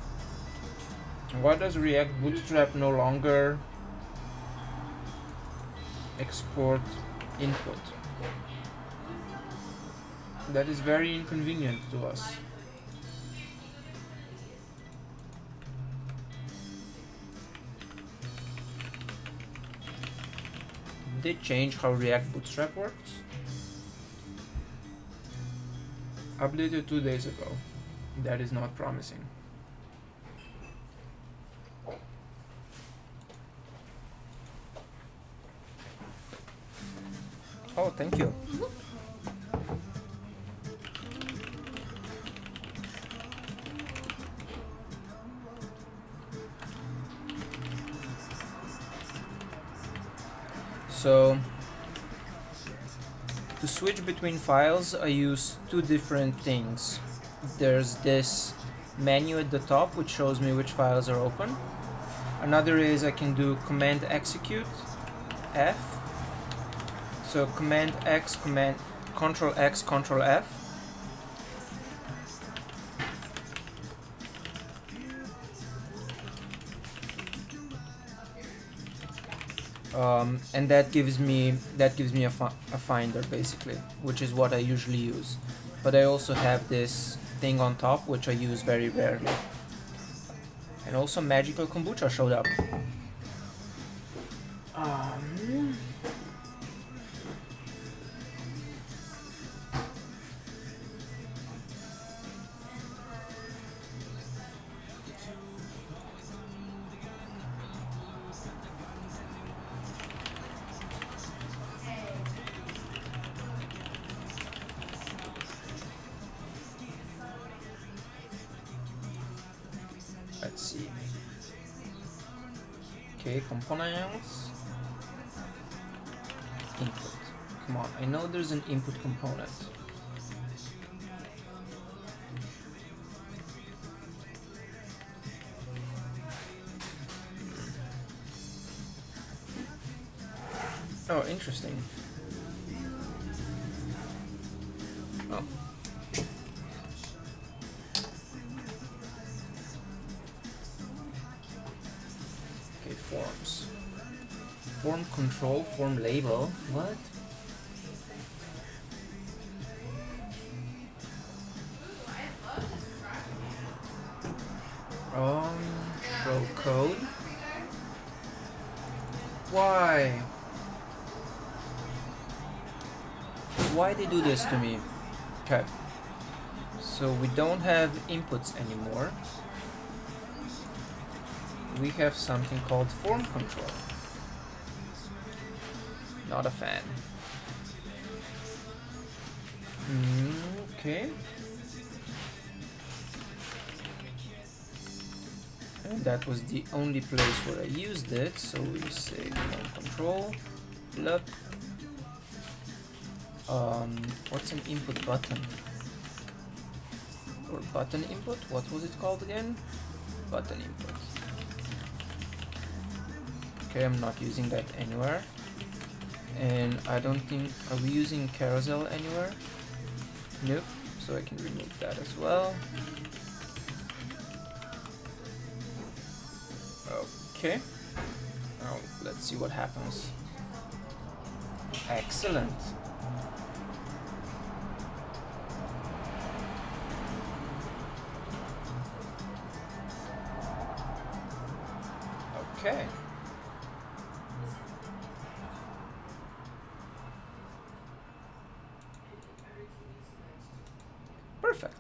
Why does React Bootstrap no longer export input? That is very inconvenient to us. Did they change how React Bootstrap works? Updated 2 days ago. That is not promising. Oh, thank you. So, to switch between files, I use two different things. There's this menu at the top, which shows me which files are open. Another is I can do command execute F. So command X, control X, control F. And that gives me a finder basically, which is what I usually use. But I also have this thing on top, which I use very rarely. And also magical kombucha showed up. Let's see. Okay, components. Input. Come on, I know there's an input component. Oh, interesting. Oh. Okay, forms. Form control, form label. What? Show code. Why? Why they do this to me? Okay. So we don't have inputs anymore. We have something called form control. Not a fan. Okay. And that was the only place where I used it, so we say form control. Look. What's an input button? Or button input? What was it called again? Button input. Okay, I'm not using that anywhere. And I don't think, are we using carousel anywhere? Nope, so I can remove that as well. Okay, now let's see what happens. Excellent. Okay. Perfect.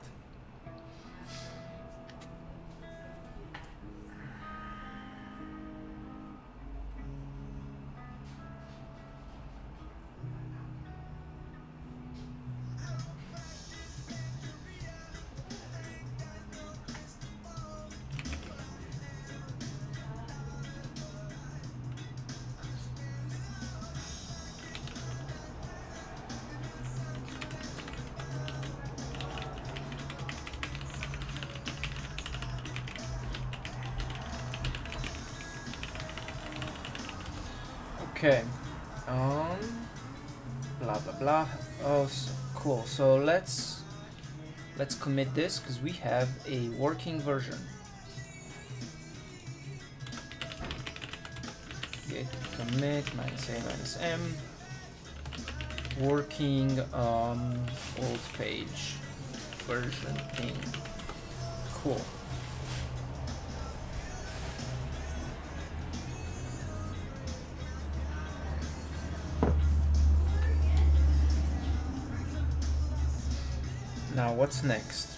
Okay, blah blah blah. Oh, so cool. So let's commit this because we have a working version. Git commit -a -m working old page version thing. Cool. Now what's next?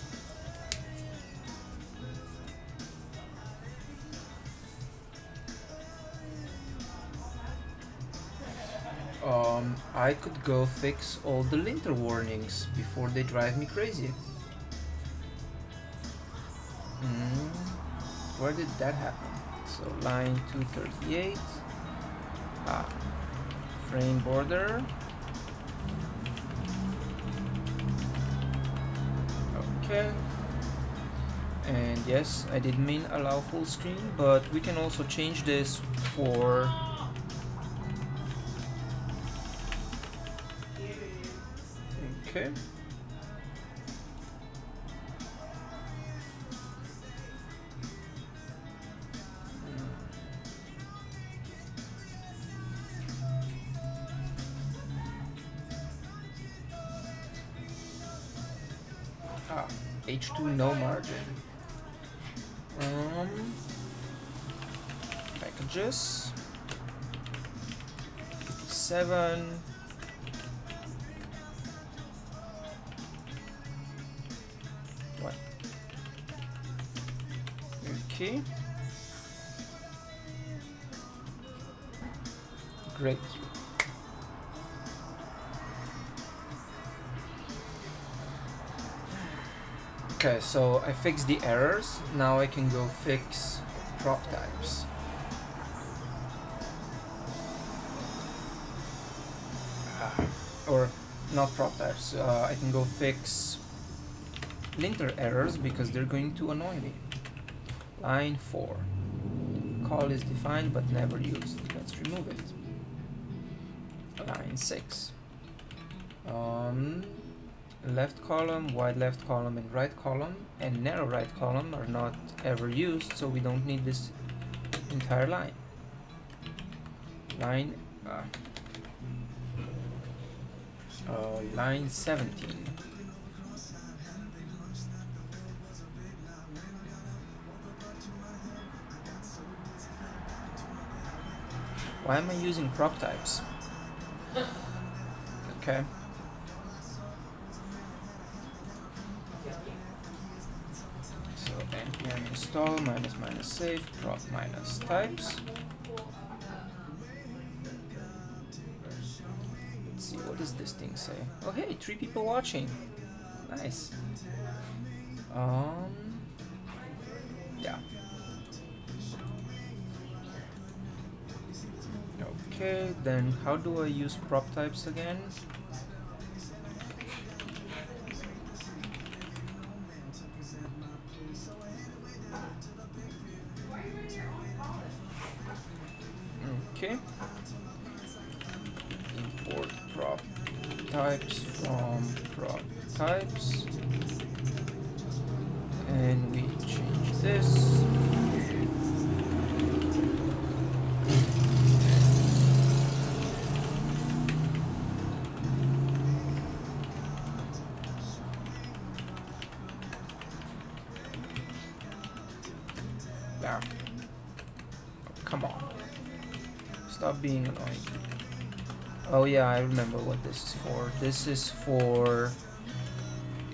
I could go fix all the linter warnings before they drive me crazy. Where did that happen? So line 238. Frame border. Okay. And yes, I did mean allow full screen, but we can also change this for okay. H2 no margin. Packages 7. What? Okay. Great. Okay, so I fixed the errors. Now I can go fix prop types. Or not prop types. I can go fix linter errors because they're going to annoy me. Line 4. Call is defined but never used. Let's remove it. Line 6. Left column, wide left column, and right column, and narrow right column are not ever used, so we don't need this entire line. Line 17. Why am I using prop types? Okay. So npm install -- save prop - types. Let's see, what does this thing say? Oh hey, 3 people watching. Nice. Yeah. Okay, then how do I use prop types again? Okay. Import prop types from prop types. And we change this. Yeah. Oh, come on. Stop being annoying. Oh yeah, I remember what this is for. This is for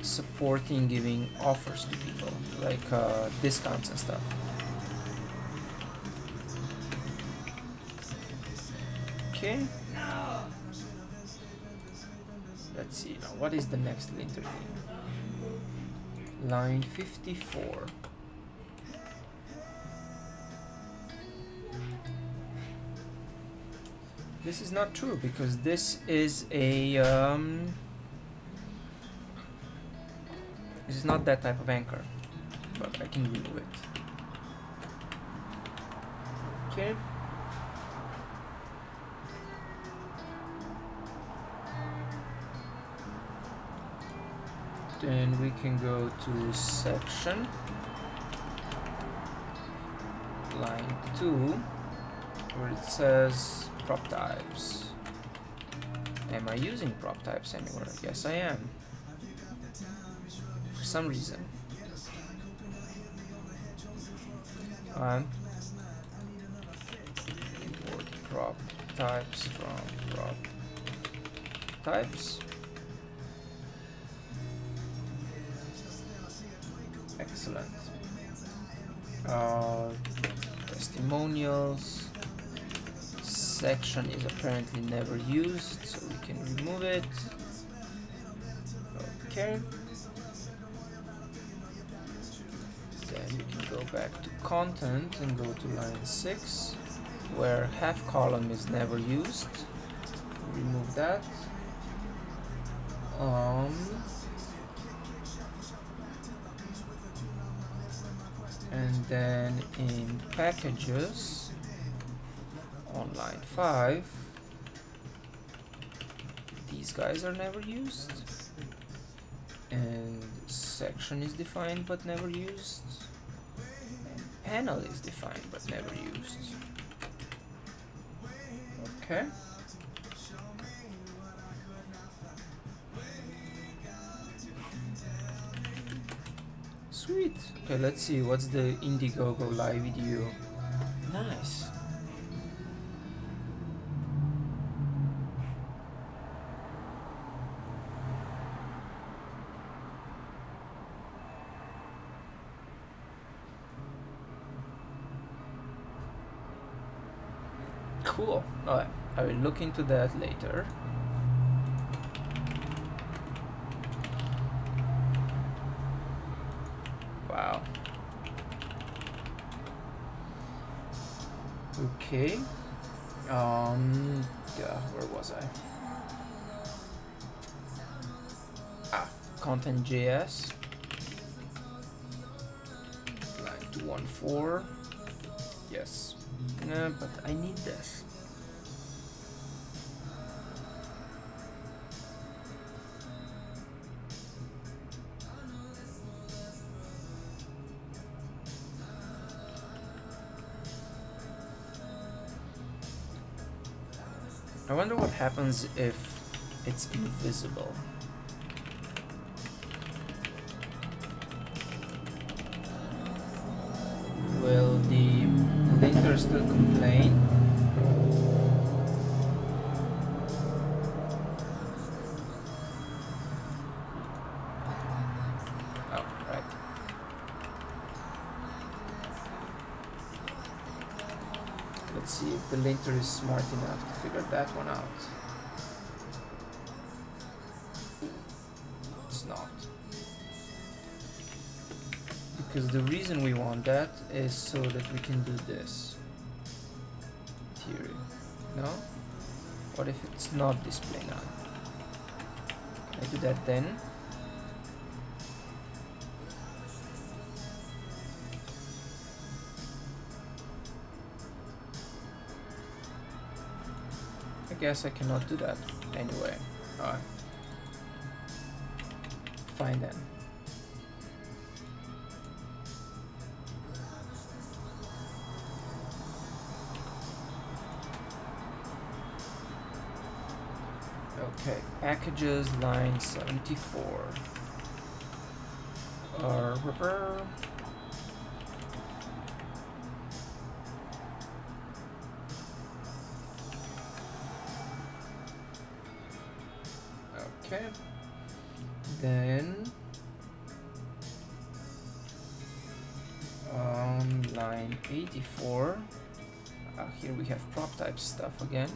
supporting giving offers to people, like discounts and stuff. Okay. Let's see now, what is the next linter thing? Line 54. This is not true because this is a this is not that type of anchor, but I can remove it. Okay. Then we can go to section, line 2, where it says prop types. Am I using prop types anywhere? Yes, I am. For some reason. Import prop types from prop types. Excellent. Testimonials. Section is apparently never used, so we can remove it. Okay. Then we can go back to content and go to line 6, where half column is never used. Remove that. And then in packages, on line 5, these guys are never used, and section is defined but never used, and panel is defined but never used. Okay. Sweet. Okay, let's see, what's the Indiegogo live video? Nice. Cool. Alright, I will look into that later. Okay. Yeah, where was I? Content.js. Line 214. Yes. No, but I need this. I wonder what happens if it's invisible. Will the linter still complain? Oh, right. Let's see if the linter is smart enough to figure that one out. It's not. Because the reason we want that is so that we can do this. Theory. No? What if it's not display none? Can I do that then? I guess I cannot do that anyway. Alright. Fine then. Okay, packages line 74. Okay, then line 84. Here we have prop type stuff again.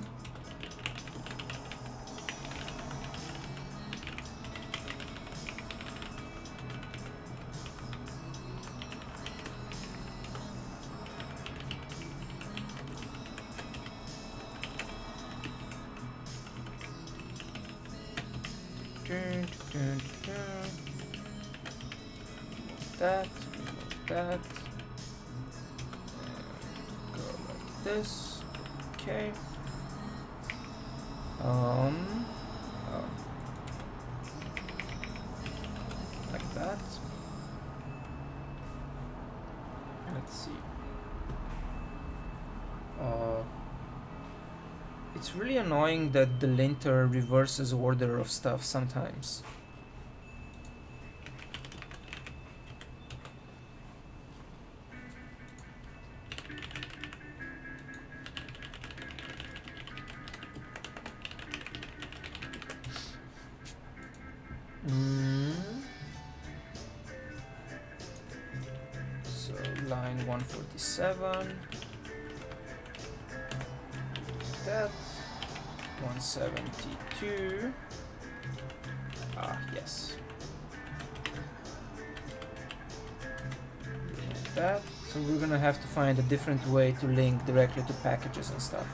That. Go like this. Okay. Like that. Let's see. It's really annoying that the linter reverses order of stuff sometimes. So line 147. That 172. Yes. That. So we're gonna have to find a different way to link directly to packages and stuff.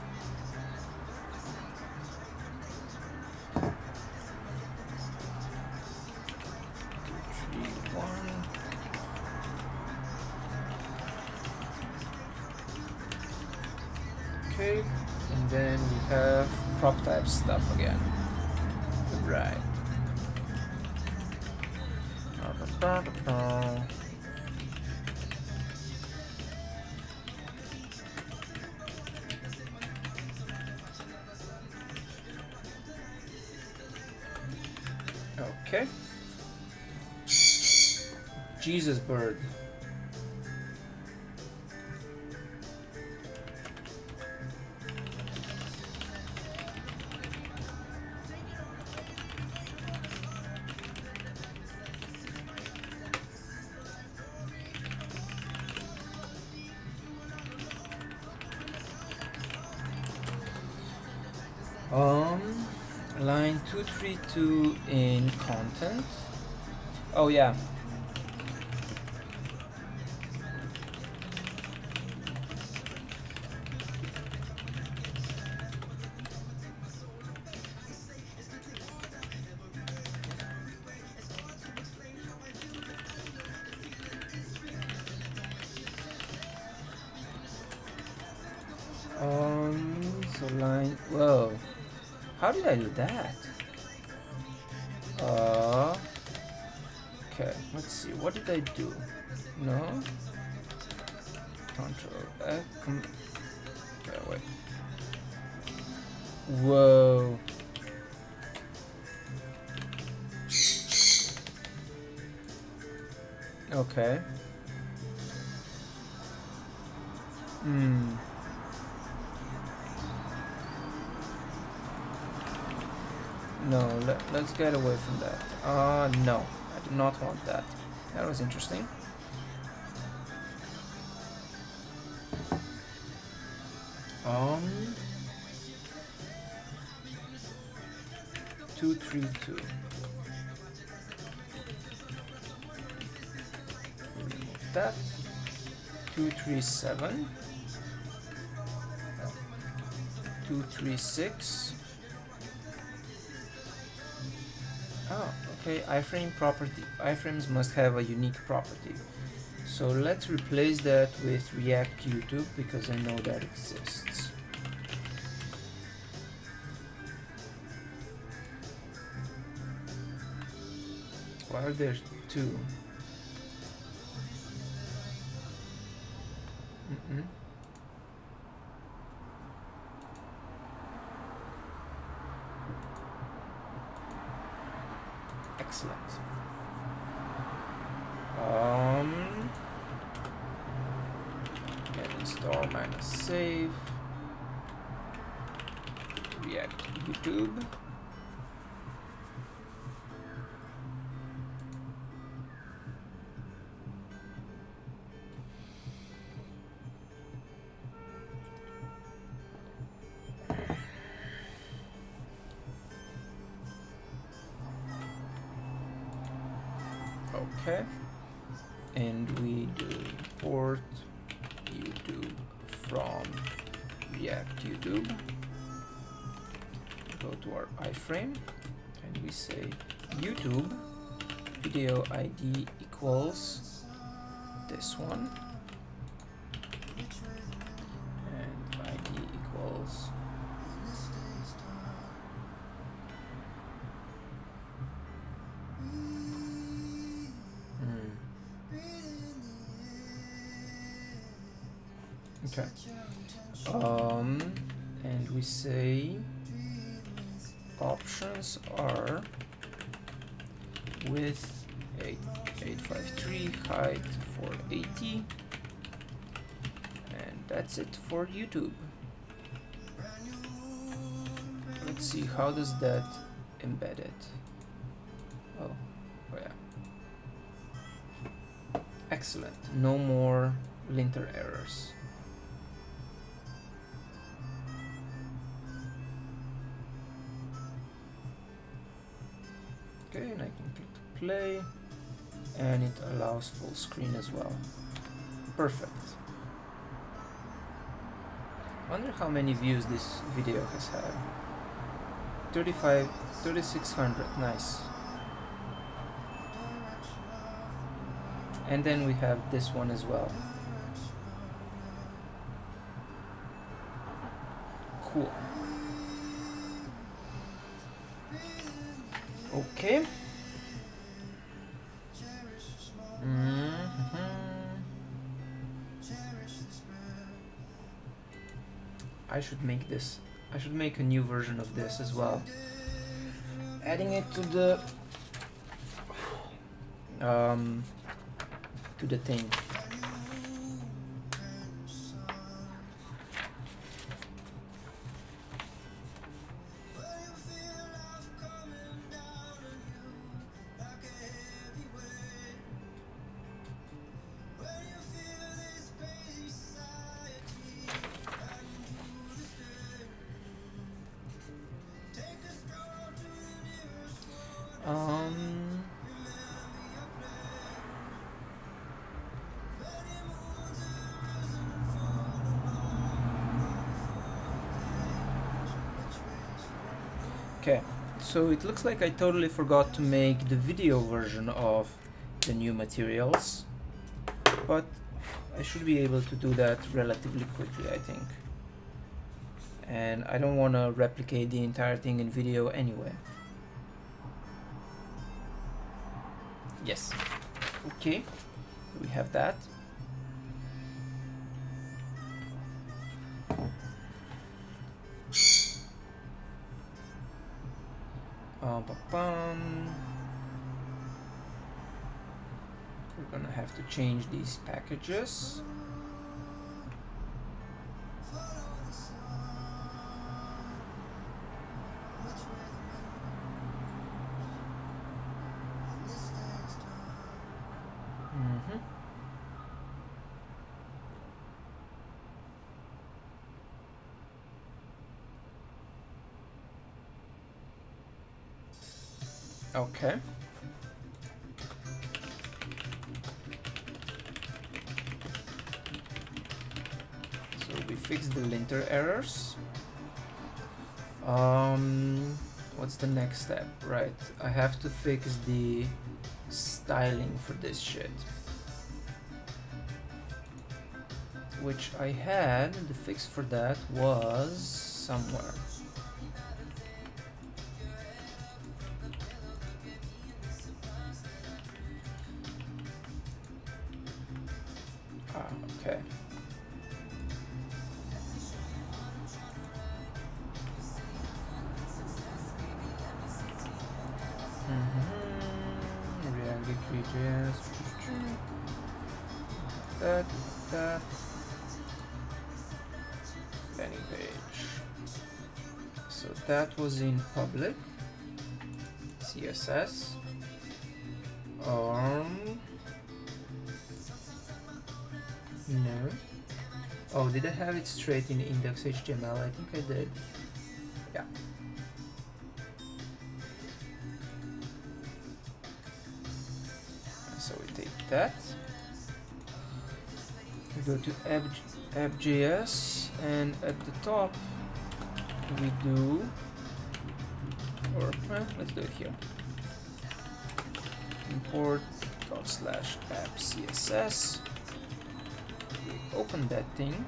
Okay, and then we have prop type stuff again. Right. Okay. Jesus bird. Line 232 in content. Oh yeah. So line, whoa, how did I do that? Okay, let's see, what did I do? No? Control X, okay, wait. Whoa. Okay. No, let's get away from that. No, I do not want that. That was interesting. Two, 3, 2. Remove that. 2, 3, 7. 2, 3, 6. Oh, okay, iframe property. Iframes must have a unique property. So let's replace that with React YouTube because I know that exists. Why are there two? Excellent. Get install -save React YouTube. Okay, and we do import YouTube from React YouTube. Go to our iframe and we say YouTube video ID equals this one, and ID equals okay. And we say options are width 853, height 480, and that's it for YouTube. Let's see, how does that embed it? Oh yeah. Excellent, no more linter errors. Okay, and I can click play, and it allows full screen as well. Perfect. Wonder how many views this video has had. 3,600, nice. And then we have this one as well. Cool. Okay. I should make this. I should make a new version of this as well. Adding it to the thing. Okay, so it looks like I totally forgot to make the video version of the new materials, but I should be able to do that relatively quickly, I think. and I don't want to replicate the entire thing in video anyway. Yes. Okay, we have that. We're gonna have to change these packages. Okay. So we fixed the linter errors. What's the next step? Right, I have to fix the styling for this shit. Which I had, the fix for that was somewhere. Okay. React+D3v4. That. Landing page. So that was in public. CSS. No. Oh, did I have it straight in index.html? I think I did. Yeah. So we take that. We go to app.js, and at the top we do, or let's do it here. Import /app CSS. We open that thing.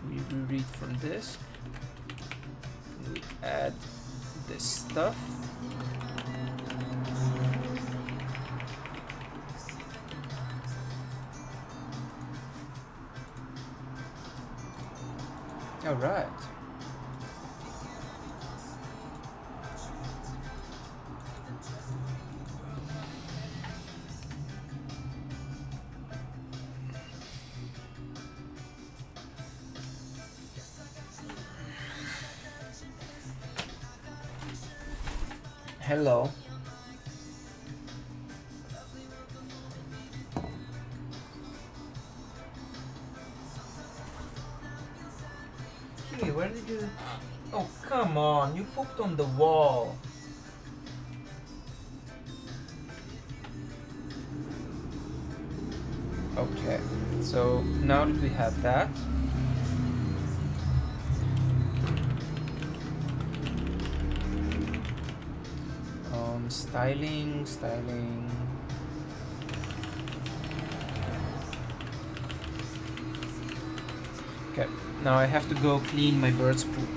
We read from this. We add this stuff. All right. Hello. Hey, where did you... Oh, come on, you pooped on the wall. Okay, so now that we have that, styling. Okay, now I have to go clean my bird's poop.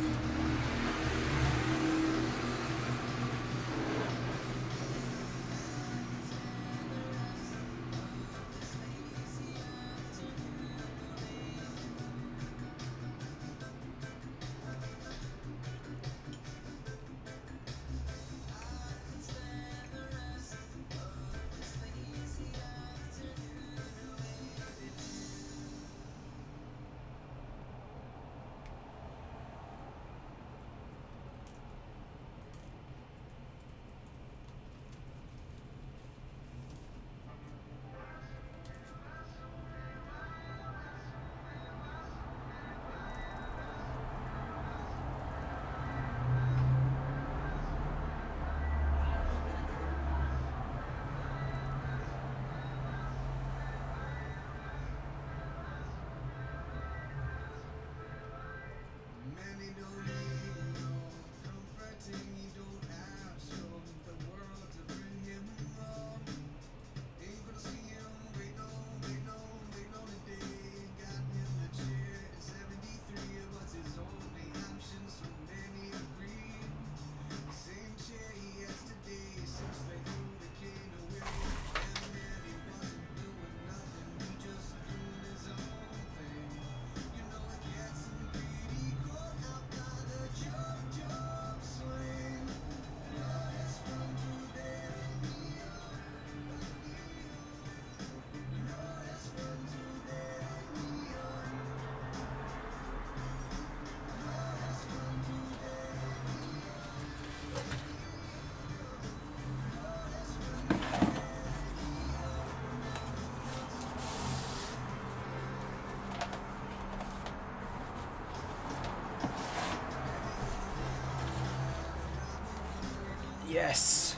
Yes.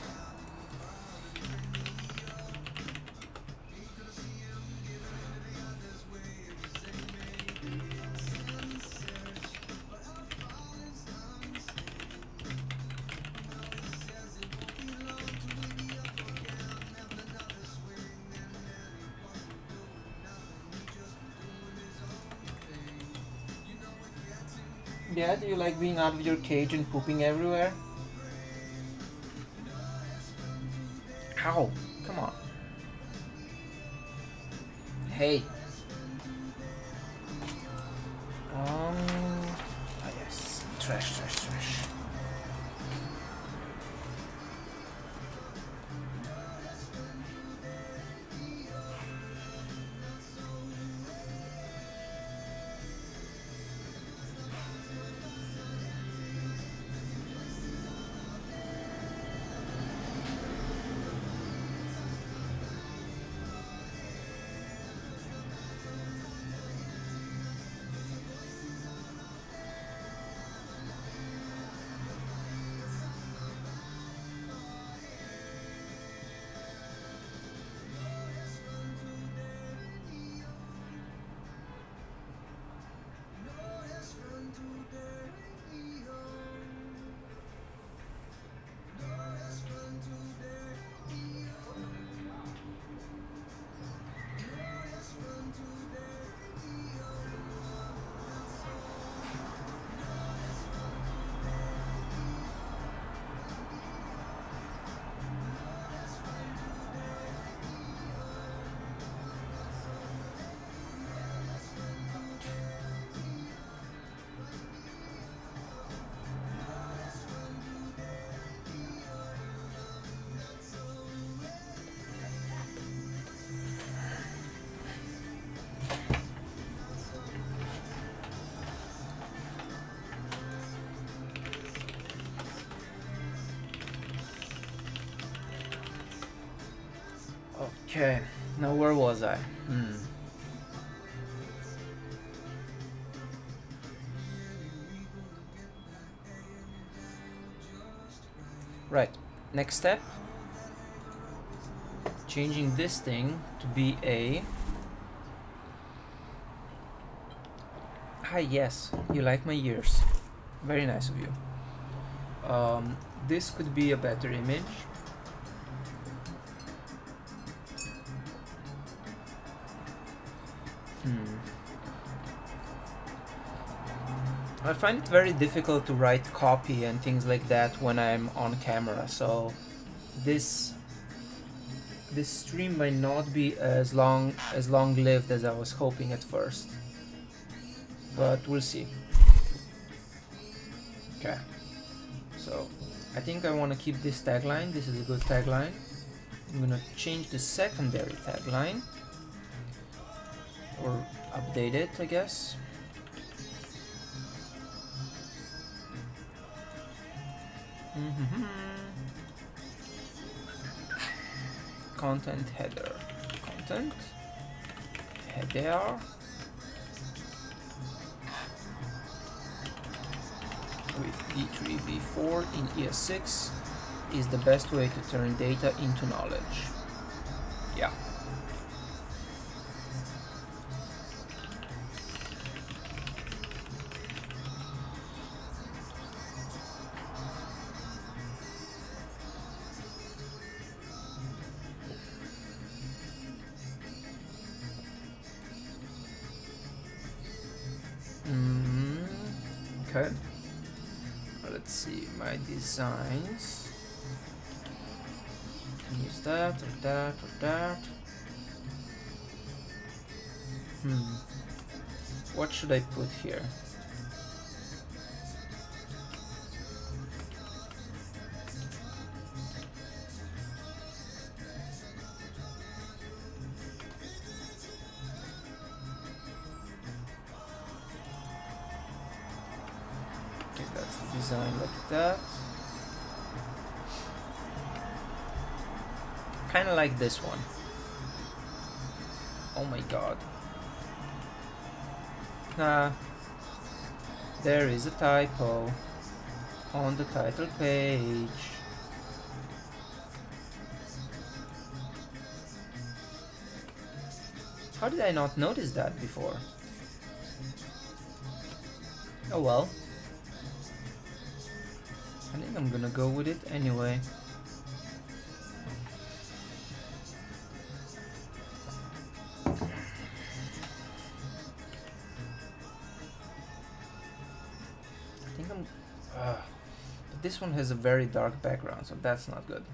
Yeah, do you like being out of your cage and pooping everywhere? Ow, come on. Hey. Ah yes, trash, trash, trash. Okay, now where was I? Right, next step, changing this thing to be a... Hi, yes, you like my ears. Very nice of you. This could be a better image. I find it very difficult to write copy and things like that when I'm on camera, so this stream might not be as long-lived as I was hoping at first, but we'll see. Okay, so I think I want to keep this tagline. This is a good tagline. I'm gonna change the secondary tagline, or update it, I guess. Content header. Content header with D3v4 in ES6 is the best way to turn data into knowledge. Yeah. Okay, let's see my designs. Can use that or that or that. What should I put here? Design like that. Kind of like this one. Oh my god. There is a typo on the title page. How did I not notice that before? Oh well. I think I'm gonna go with it anyway. I think I'm... but this one has a very dark background, so that's not good.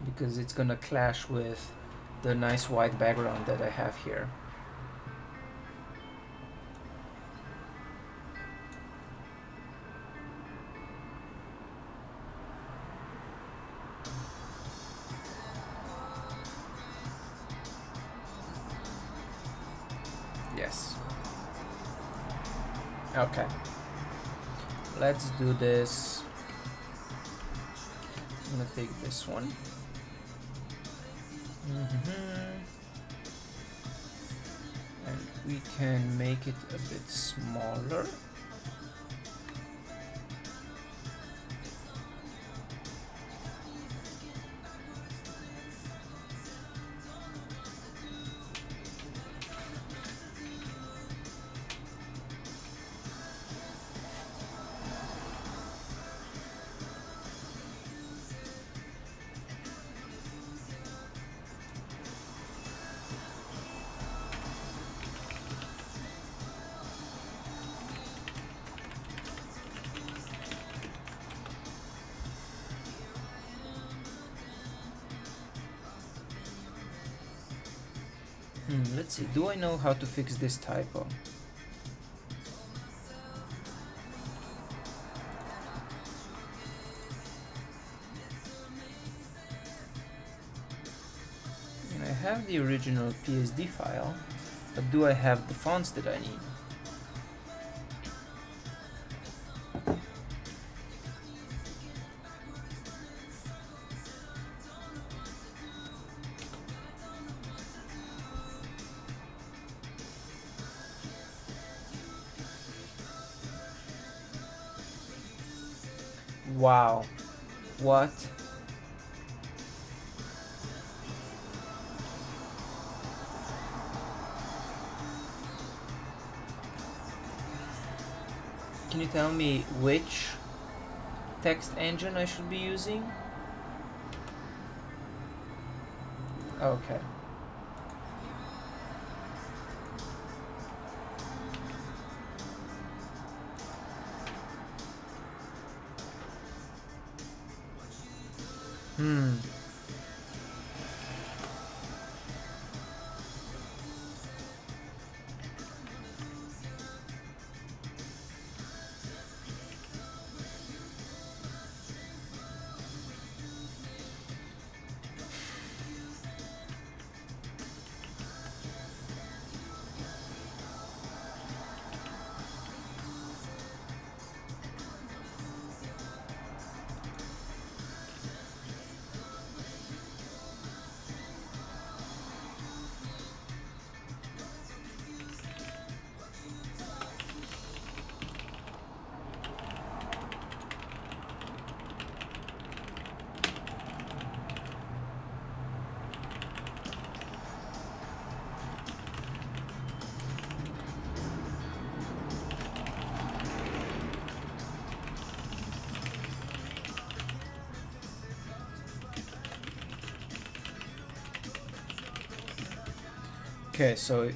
Because it's gonna clash with the nice white background that I have here. Yes. Okay. Let's do this. I'm gonna take this one. And we can make it a bit smaller. Let's see, do I know how to fix this typo? And I have the original PSD file, but do I have the fonts that I need? Wow, what? Can you tell me which text engine I should be using? Okay. Okay, so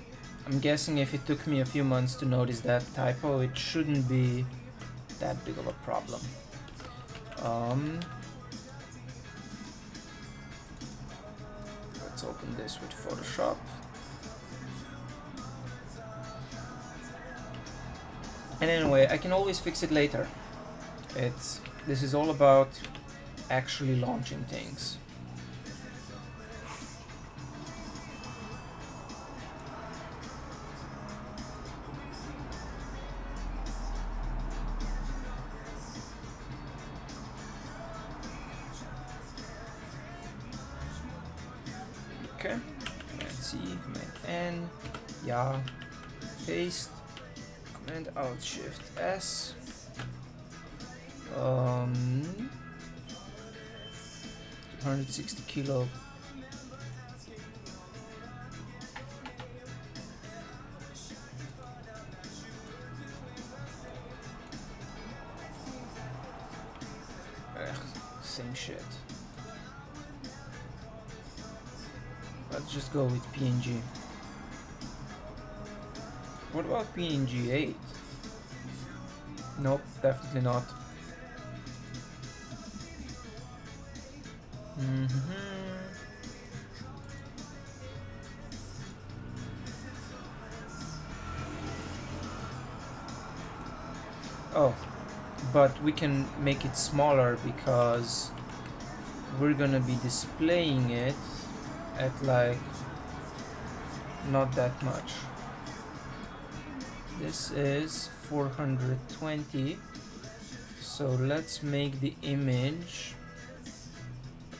I'm guessing if it took me a few months to notice that typo, it shouldn't be that big of a problem. Let's open this with Photoshop. And anyway, I can always fix it later. This is all about actually launching things. Okay, Command C, Command N, yeah, paste, Command Alt Shift S. 260 kilo same shit. Let's just go with PNG. What about PNG 8? Nope, definitely not. Oh, but we can make it smaller because we're gonna be displaying it at like not that much. This is 420, so let's make the image,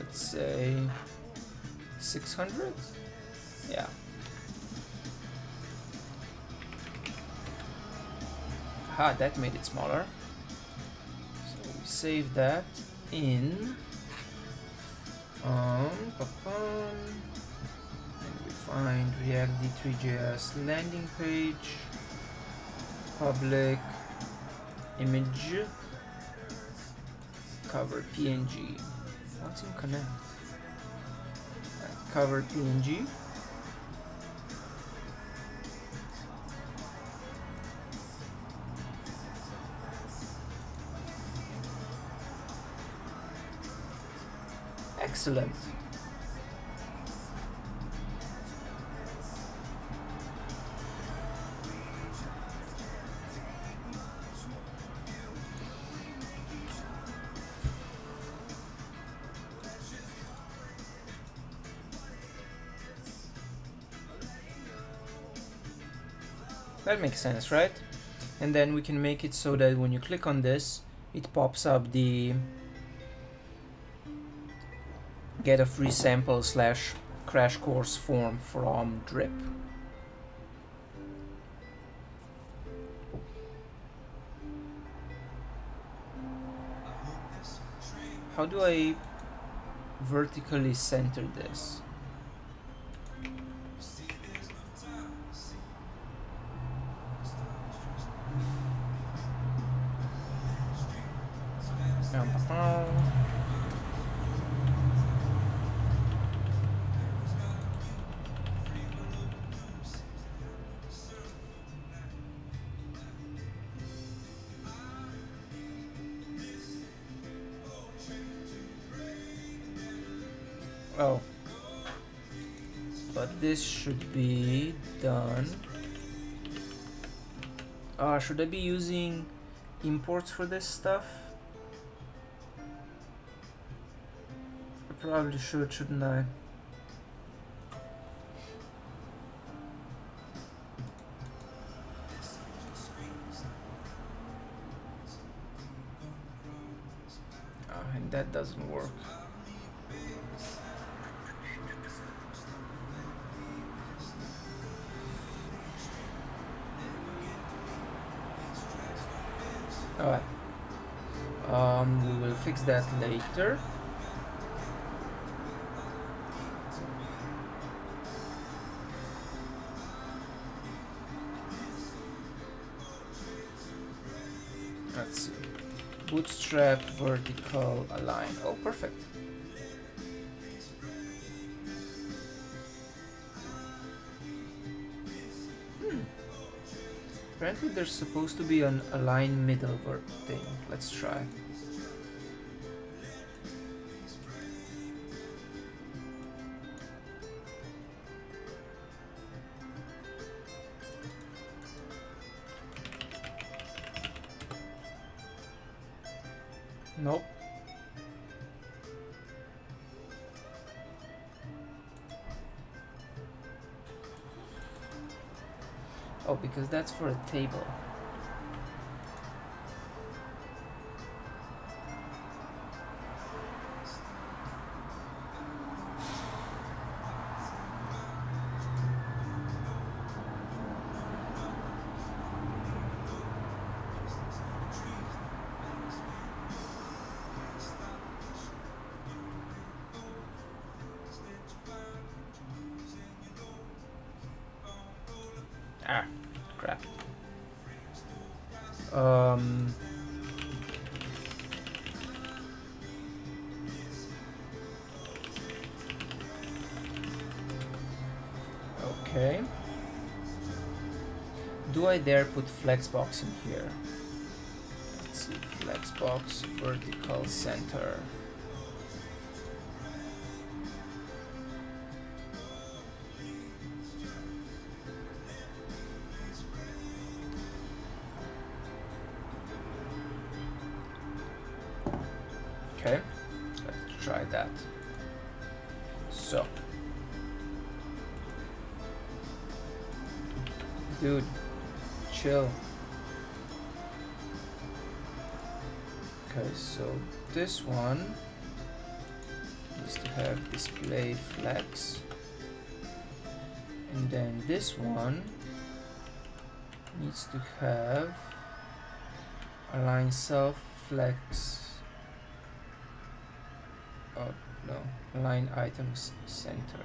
let's say 600. Yeah. Ah, that made it smaller. So we save that in and we find React+D3.js landing page, public image, cover PNG. What's in connect? Cover PNG. Excellent. That makes sense, right? And then we can make it so that when you click on this, it pops up the get a free sample / crash course form from Drip. How do I vertically center this? Oh, but this should be done. Should I be using imports for this stuff? I probably should, shouldn't I? And that doesn't work. Alright, we will fix that later. Let's see. Bootstrap vertical align. Oh, perfect. Apparently there's supposed to be an align middle thing. Let's try. Nope. Oh, because that's for a table. Ah, crap. Okay. Do I dare put flexbox in here? Let's see, flexbox vertical center. Okay, let's try that. So, dude, chill. Okay, so this one needs to have display flex, and then this one needs to have align self flex. Oh no, align items center.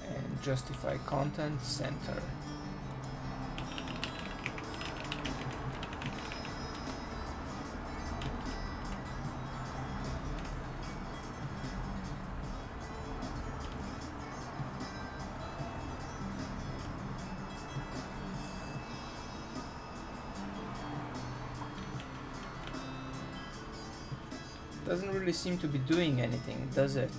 And justify content center. Doesn't really seem to be doing anything, does it?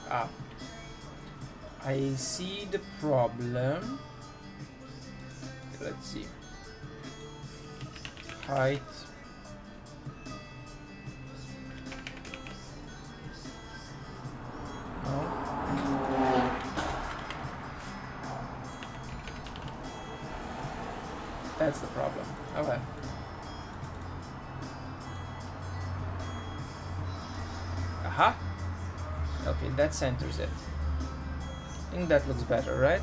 Ah, I see the problem. Let's see. Height. No. That's the problem. Okay. Aha. Okay, that centers it. I think that looks better, right?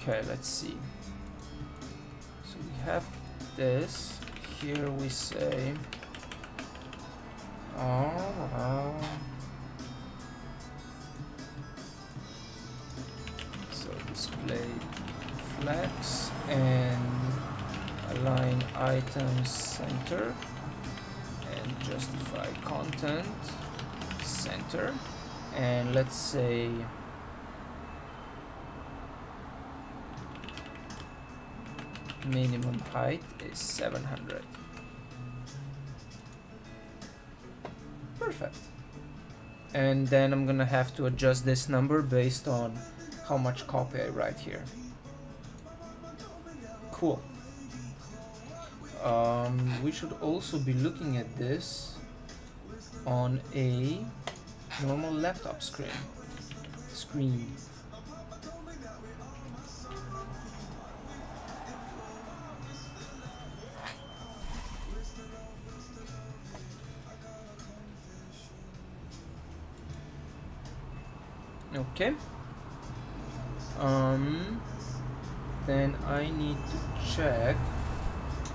Okay, let's see. So we have this. Here we say, so display flex and align items center and justify content center, and let's say minimum height is 700. Perfect. And then I'm gonna have to adjust this number based on how much copy I write here. Cool. We should also be looking at this on a normal laptop screen. Okay. Then I need to check.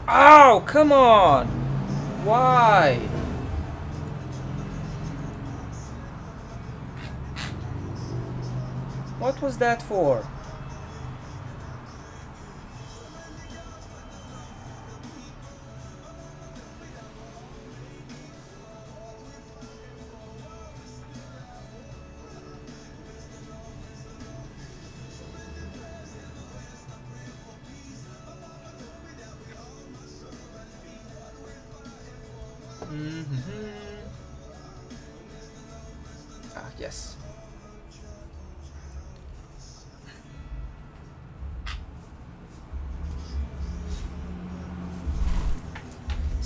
Ow! Come on! Why? What was that for? Ah, yes.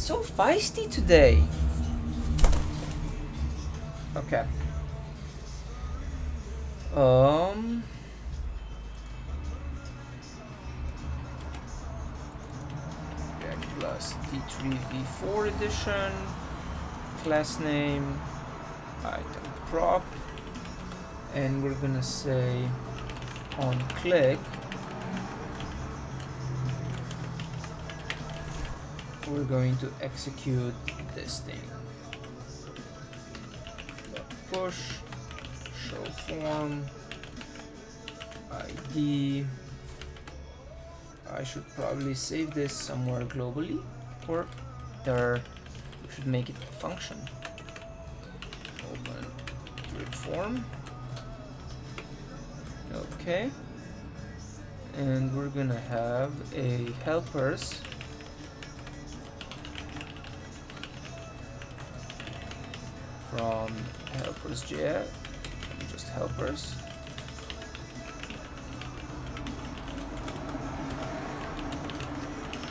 So feisty today. Okay. React+D3v4 edition. Class name, item prop, and we're gonna say on click we're going to execute this thing. Push, show form, ID. I should probably save this somewhere globally, or there we should make it a function. Open grid form. Okay. And we're gonna have a helpers from helpers.js, just helpers.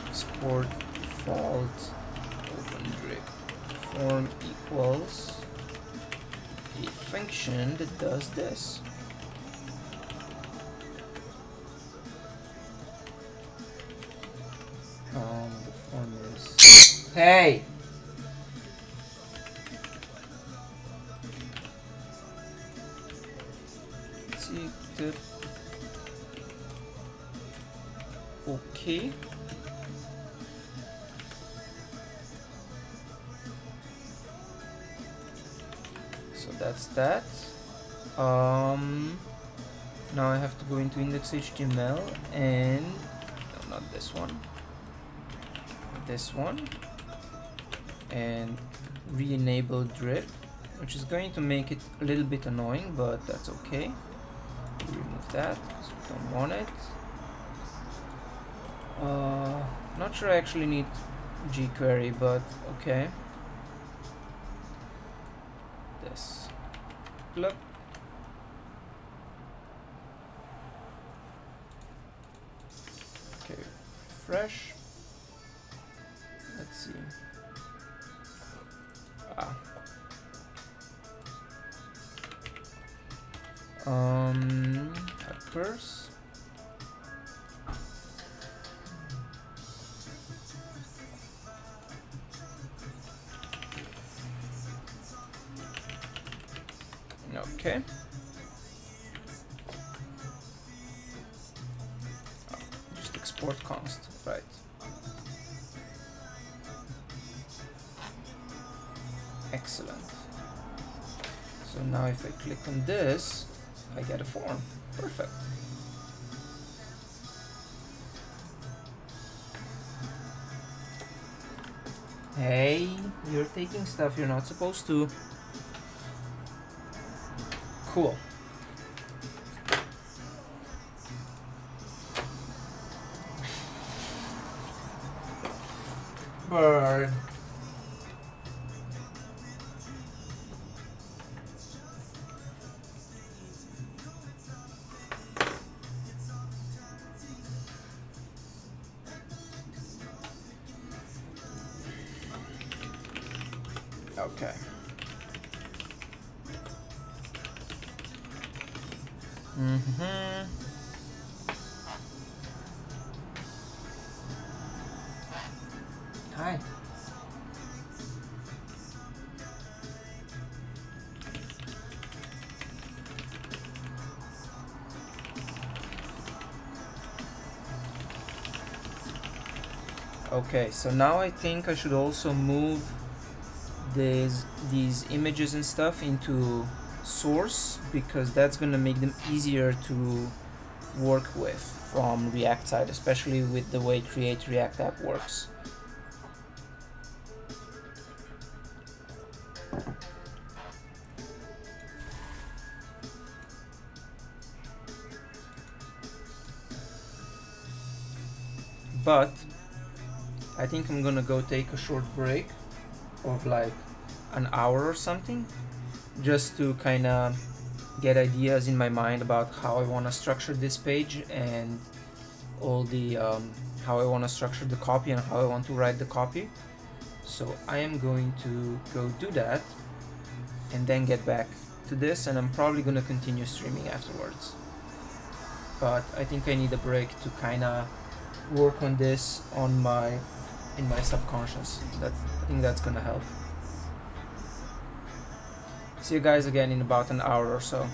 Export default open grid form equals a function that does this. The form is, hey! Okay. So that's that. Now I have to go into index.html and no, not this one. This one, and re-enable drip, which is going to make it a little bit annoying, but that's okay. Remove that because we don't want it. Not sure I actually need jQuery, but okay. This plug. Okay, fresh. Let's see. Helpers. Okay. Just export const, right? Excellent. So now if I click on this, I get a form. Perfect. Hey, you're taking stuff you're not supposed to. Cool. Bird. Okay. Hi. Okay, so now I think I should also move these images and stuff into source, because that's going to make them easier to work with from React side, especially with the way Create React App works. But I think I'm gonna go take a short break of like an hour or something, just to kind of get ideas in my mind about how I want to structure this page and all the how I want to structure the copy and how I want to write the copy. So I am going to go do that and then get back to this, and I'm probably gonna continue streaming afterwards. But I think I need a break to kinda work on this in my subconscious. I think that's gonna help. See you guys again in about an hour or so.